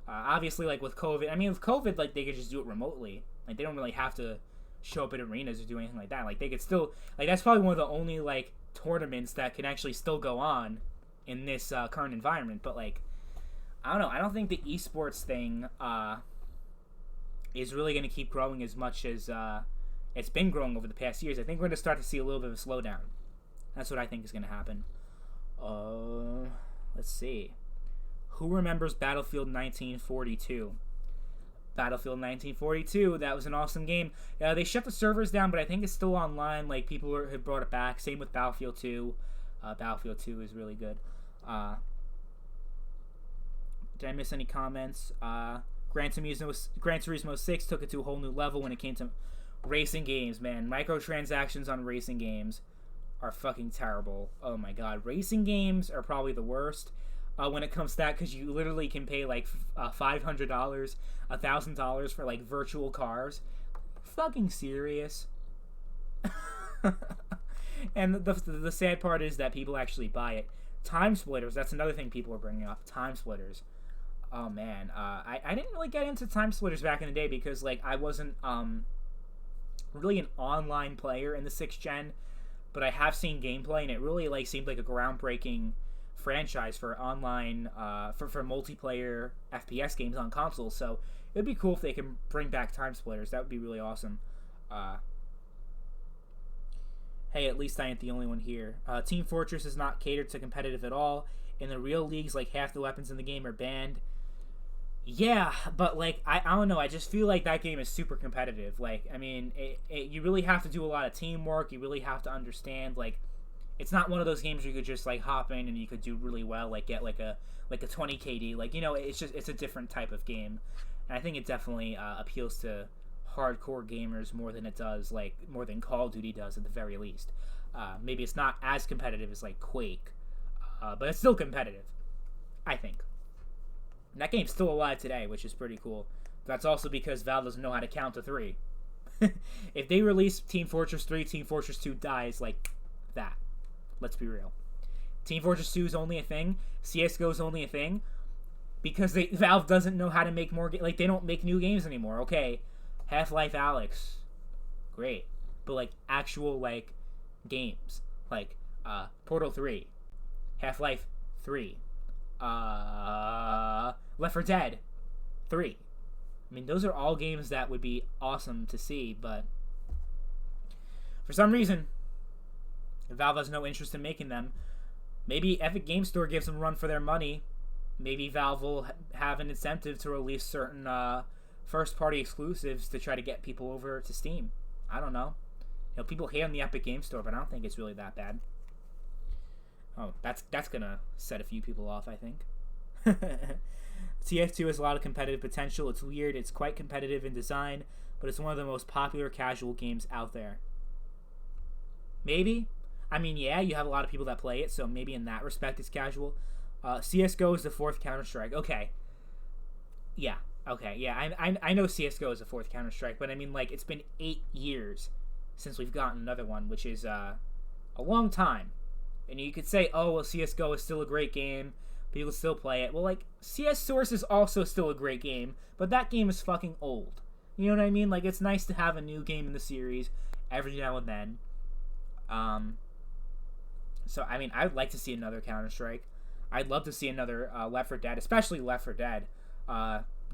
Obviously, like, with COVID, I mean, with COVID, like, they could just do it remotely. Like, they don't really have to show up at arenas or do anything like that. Like, they could still, like, that's probably one of the only, like, tournaments that can actually still go on in this current environment. But, like, I don't know. I don't think the esports thing is really going to keep growing as much as it's been growing over the past years. I think we're going to start to see a little bit of a slowdown. That's what I think is going to happen. Let's see. Who remembers Battlefield 1942? Battlefield 1942, that was an awesome game. They shut the servers down, but I think it's still online. Like, people have brought it back. Same with Battlefield 2. Battlefield 2 is really good. Did I miss any comments? Gran Turismo 6 took it to a whole new level when it came to racing games, man. Microtransactions on racing games are fucking terrible. Oh my god. Racing games are probably the worst when it comes to that, because you literally can pay like $500, $1,000 for like virtual cars. Fucking serious. And the sad part is that people actually buy it. Time splitters, that's another thing people are bringing up. Time splitters. Oh man, I didn't really get into time splitters back in the day because like I wasn't really an online player in the 6th gen, but I have seen gameplay, and it really like seemed like a groundbreaking franchise for online for multiplayer FPS games on consoles. So it would be cool if they can bring back Time Splitters. That would be really awesome. Hey, at least I ain't the only one here. Team Fortress is not catered to competitive at all. In the real leagues, like, half the weapons in the game are banned. Yeah, but, like, I don't know. I just feel like that game is super competitive. Like, I mean, you really have to do a lot of teamwork. You really have to understand, like, it's not one of those games where you could just, like, hop in and you could do really well, like, get, like a 20 KD. Like, you know, it's a different type of game. And I think it definitely appeals to hardcore gamers more than more than Call of Duty does at the very least. Maybe it's not as competitive as like Quake, but it's still competitive, I think. And that game's still alive today, which is pretty cool. That's also because Valve doesn't know how to count to 3. If they release Team Fortress 3, Team Fortress 2 dies like that. Let's be real. Team Fortress 2 is only a thing. CSGO is only a thing because Valve doesn't know how to make more like they don't make new games anymore. Okay, Half-Life Alyx, great, but like actual like games like Portal 3, Half-Life 3, Left 4 Dead 3. I mean, those are all games that would be awesome to see, but for some reason, Valve has no interest in making them. Maybe Epic Game Store gives them a run for their money. Maybe Valve will have an incentive to release certain first-party exclusives to try to get people over to Steam. I don't know. You know, people hate on the Epic Game Store, but I don't think it's really that bad. Oh, that's gonna set a few people off, I think. TF2 has a lot of competitive potential. It's weird. It's quite competitive in design, but it's one of the most popular casual games out there. Maybe. I mean, yeah, you have a lot of people that play it, so maybe in that respect it's casual. CSGO is the 4th Counter-Strike. Okay. Yeah. Okay, yeah, I know CSGO is the 4th Counter-Strike, but I mean, like, it's been 8 years since we've gotten another one, which is a long time. And you could say, oh, well, CSGO is still a great game. People still play it. Well, like, CS Source is also still a great game, but that game is fucking old. You know what I mean? Like, it's nice to have a new game in the series every now and then. So, I mean, I'd like to see another Counter-Strike. I'd love to see another Left 4 Dead, especially Left 4 Dead.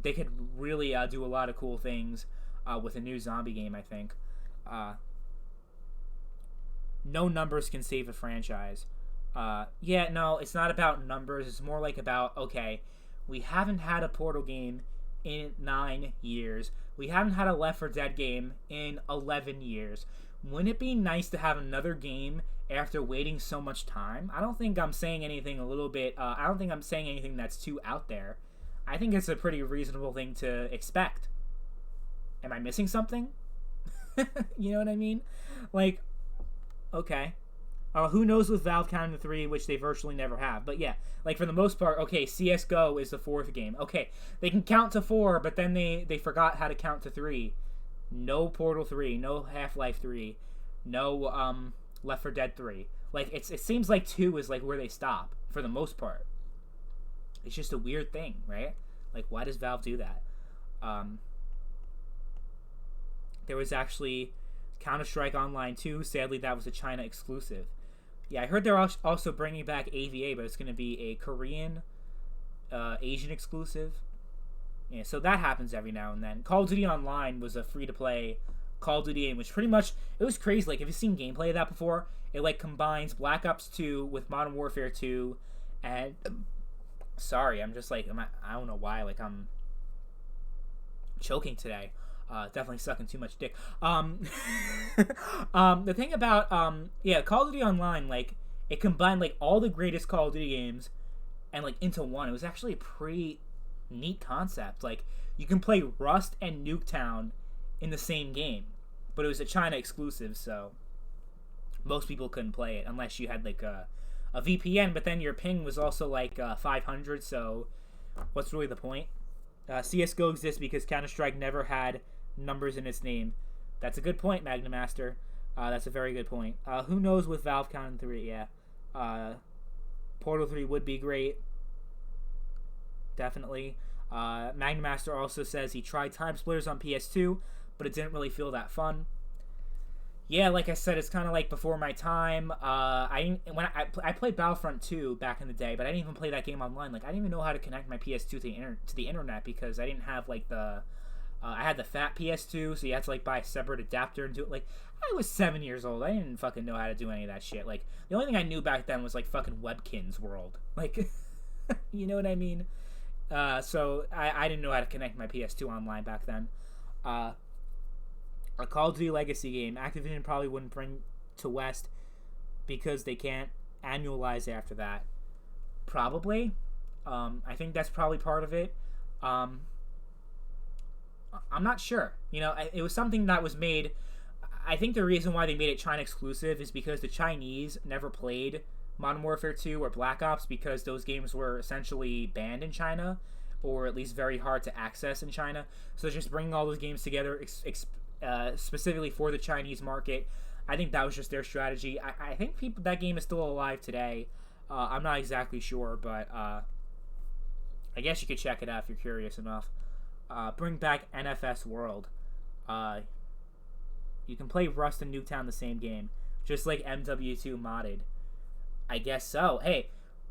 They could really do a lot of cool things with a new zombie game, I think. No numbers can save a franchise. Yeah, no, it's not about numbers. It's more like about, okay, we haven't had a Portal game in 9 years. We haven't had a Left 4 Dead game in 11 years. Wouldn't it be nice to have another game after waiting so much time? I don't think I'm saying anything I don't think I'm saying anything that's too out there. I think it's a pretty reasonable thing to expect. Am I missing something? You know what I mean? Like, okay. Who knows with Valve counting to 3, which they virtually never have. But yeah, like for the most part, okay, CSGO is the 4th game. Okay, they can count to 4, but then they forgot how to count to 3. No Portal 3, no Half-Life 3, no Left 4 Dead 3. Like, it seems like 2 is like where they stop, for the most part. It's just a weird thing, right? Like, why does Valve do that? There was actually Counter-Strike Online 2. Sadly, that was a China exclusive. Yeah, I heard they're also bringing back AVA, but it's going to be a Korean, Asian exclusive. Yeah, so that happens every now and then. Call of Duty Online was a free-to-play Call of Duty game, which pretty much, it was crazy. Like, have you seen gameplay of that before? It, like, combines Black Ops 2 with Modern Warfare 2, and... Sorry, I'm just, like, I don't know why, like, I'm choking today. Definitely sucking too much dick. The thing about, Call of Duty Online, like, it combined, like, all the greatest Call of Duty games and, like, into one. It was actually a pretty neat concept. Like, you can play Rust and Nuketown in the same game, but it was a China exclusive, so most people couldn't play it unless you had, like, a VPN, but then your ping was also, like, 500, so what's really the point? CSGO exists because Counter-Strike never had numbers in its name. That's a good point, Magnum Master. That's a very good point. Who knows with Valve counting 3? Yeah. Portal 3 would be great. Definitely. Magnum Master also says he tried Time Splitters on PS2, but it didn't really feel that fun. yeah, like I said, it's kind of like before my time. I played Battlefront 2 back in the day, but I didn't even play that game online. Like I didn't even know how to connect my PS2 to the internet because I didn't have like the I had the fat PS2, so you had to like buy a separate adapter and do it. Like I was 7 years old. I didn't fucking know how to do any of that shit. Like the only thing I knew back then was like fucking Webkinz World. Like, you know what I mean? So I didn't know how to connect my PS2 online back then. A Call of Duty Legacy game, Activision probably wouldn't bring to West because they can't annualize after that. Probably. I think that's probably part of it. I'm not sure. You know, it was something that was made. I think the reason why they made it China exclusive is because the Chinese never played Modern Warfare 2 or Black Ops because those games were essentially banned in China, or at least very hard to access in China. So just bringing all those games together specifically for the Chinese market, I think that was just their strategy. I think that game is still alive today. I'm not exactly sure, but I guess you could check it out if you're curious enough. Bring back NFS World. You can play Rust and Nuketown the same game, just like MW2 modded. I guess so. Hey,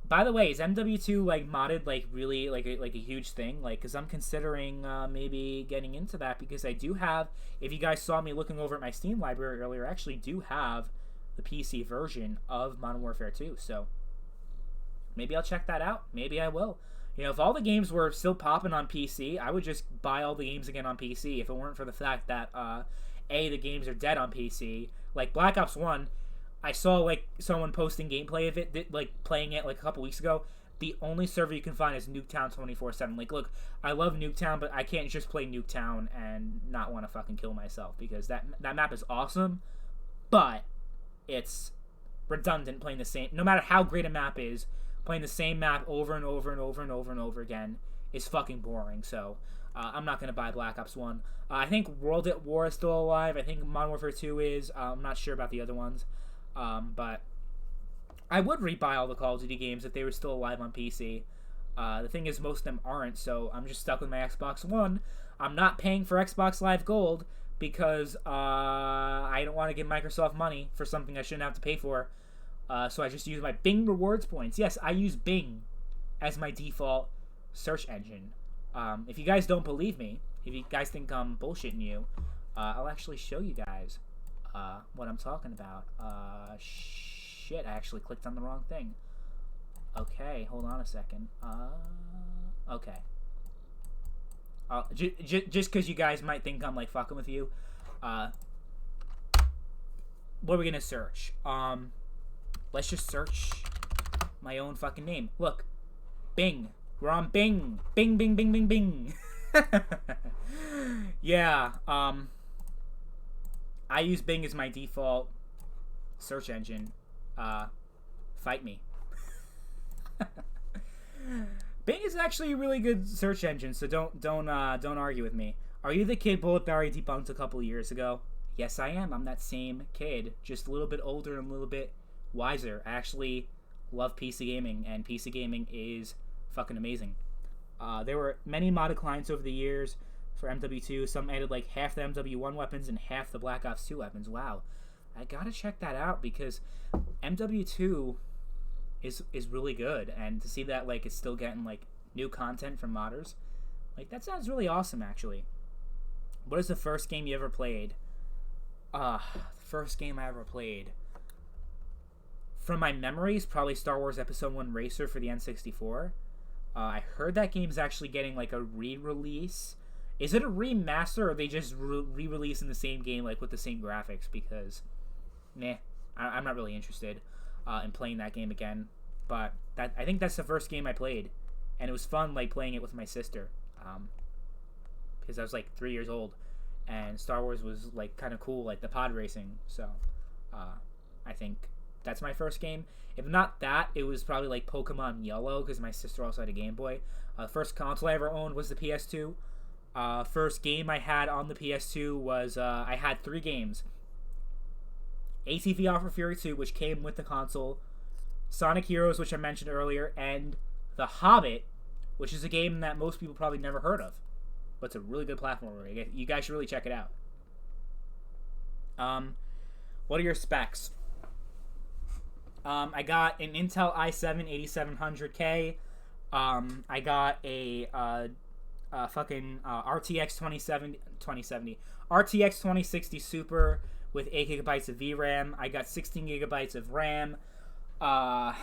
by the way, is MW2 like modded like really like a huge thing? Like, cause I'm considering maybe getting into that because I do have. If you guys saw me looking over at my Steam library earlier, I actually do have the PC version of Modern Warfare 2. So maybe I'll check that out. Maybe I will. You know, if all the games were still popping on PC, I would just buy all the games again on PC. If it weren't for the fact that the games are dead on PC. Like Black Ops 1. I saw like someone posting gameplay of it, like playing it like a couple weeks ago. The only server you can find is Nuketown 24/7. Like, look, I love Nuketown, but I can't just play Nuketown and not want to fucking kill myself because that map is awesome, but it's redundant playing the same. No matter how great a map is, playing the same map over and over and over and over and over again is fucking boring. So I'm not gonna buy Black Ops 1. I think World at War is still alive. I think Modern Warfare 2 is. I'm not sure about the other ones. But I would rebuy all the Call of Duty games if they were still alive on PC. The thing is, most of them aren't, so I'm just stuck with my Xbox One. I'm not paying for Xbox Live Gold because I don't want to give Microsoft money for something I shouldn't have to pay for. So I just use my Bing rewards points. Yes, I use Bing as my default search engine. If you guys don't believe me, if you guys think I'm bullshitting you, I'll actually show you guys what I'm talking about. Shit, I actually clicked on the wrong thing. Okay, hold on a second. Okay. Just because you guys might think I'm like fucking with you, what are we gonna search? Let's just search my own fucking name. Look, Bing. We're on Bing. Bing, Bing, Bing, Bing, Bing. Yeah. I use Bing as my default search engine. Fight me. Bing is actually a really good search engine, so don't argue with me. Are you the kid Bullet Barry debunked a couple years ago? Yes, I am. I'm that same kid, just a little bit older and a little bit wiser. I actually love PC gaming, and PC gaming is fucking amazing. There were many modded clients over the years for MW2. Some added like half the MW1 weapons and half the Black Ops 2 weapons. Wow. I gotta check that out because MW2 is really good, and to see that like it's still getting like new content from modders, like that sounds really awesome actually. What is the first game you ever played? The first game I ever played. From my memories, probably Star Wars Episode 1 Racer for the N64. I heard that game's actually getting like a re-release. Is it a remaster, or are they just re-releasing the same game like with the same graphics? Because, I'm not really interested in playing that game again. But I think that's the first game I played, and it was fun like playing it with my sister, because I was like 3 years old, and Star Wars was like kind of cool, like the pod racing. So, I think that's my first game. If not that, it was probably like Pokemon Yellow, because my sister also had a Game Boy. The first console I ever owned was the PS2. First game I had on the PS2 was, I had 3 games. ATV Alpha Fury 2, which came with the console, Sonic Heroes, which I mentioned earlier, and The Hobbit, which is a game that most people probably never heard of. But it's a really good platformer. You guys should really check it out. What are your specs? I got an Intel i7 8700K. I got a fucking RTX 2070 RTX 2060 Super with 8 gigabytes of VRAM. I got 16 gigabytes of RAM. Am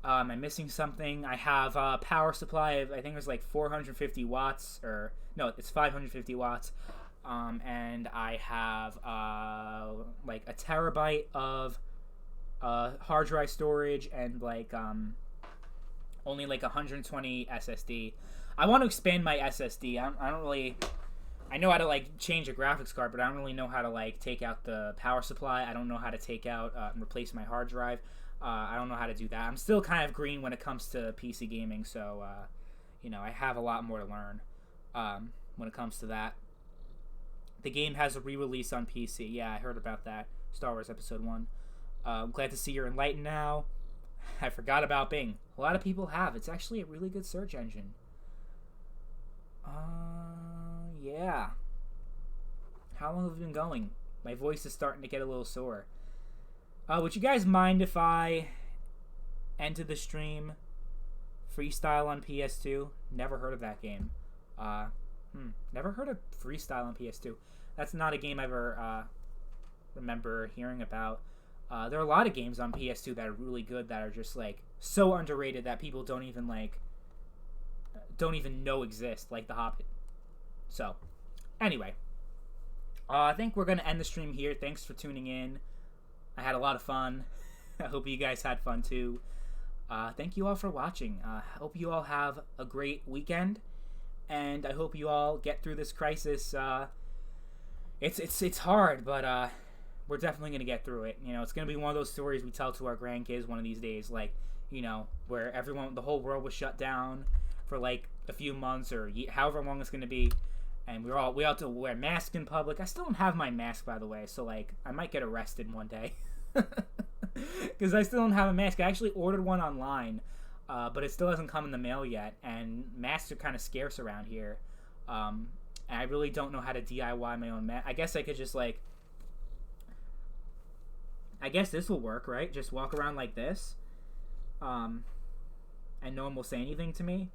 I missing something? I have a power supply of, I think it was like 450 watts, or no, it's 550 watts. And I have like a terabyte of hard drive storage and like only like 120 SSD. I want to expand my SSD. I don't really. I know how to like change a graphics card, but I don't really know how to like take out the power supply. I don't know how to take out and replace my hard drive. I don't know how to do that. I'm still kind of green when it comes to PC gaming, so I have a lot more to learn when it comes to that. The game has a re-release on PC. Yeah, I heard about that. Star Wars Episode 1. I'm glad to see you're enlightened now. I forgot about Bing. A lot of people have. It's actually a really good search engine. Yeah. How long have we been going? My voice is starting to get a little sore. Would you guys mind if I ended the stream Freestyle on PS2? Never heard of that game. Never heard of Freestyle on PS2. That's not a game I ever remember hearing about. There are a lot of games on PS2 that are really good that are just like so underrated that people don't even know exist, like The Hobbit. So, anyway, I think we're gonna end the stream here. Thanks for tuning in. I had a lot of fun. I hope you guys had fun too. Thank you all for watching. I hope you all have a great weekend, and I hope you all get through this crisis. It's hard, but we're definitely gonna get through it. It's gonna be one of those stories we tell to our grandkids one of these days, like where the whole world was shut down for like a few months or however long it's gonna be, and we all have to wear masks in public. I still don't have my mask, by the way, so like I might get arrested one day because I still don't have a mask. I actually ordered one online, but it still hasn't come in the mail yet, and masks are kind of scarce around here. And I really don't know how to DIY my own mask. I guess I could just like, I guess this will work, right? Just walk around like this, and no one will say anything to me.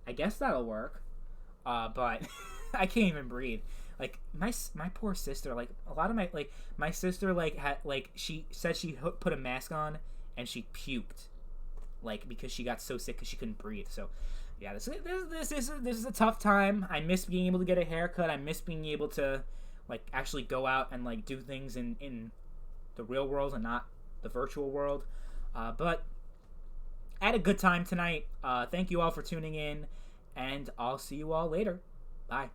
I guess that'll work, but I can't even breathe. Like my poor sister. Like a lot of my sister she said she put a mask on and she puked, like because she got so sick because she couldn't breathe. So yeah, this is a tough time. I miss being able to get a haircut. I miss being able to like actually go out and like do things in the real world and not the virtual world. But I had a good time tonight. Thank you all for tuning in, and I'll see you all later. Bye.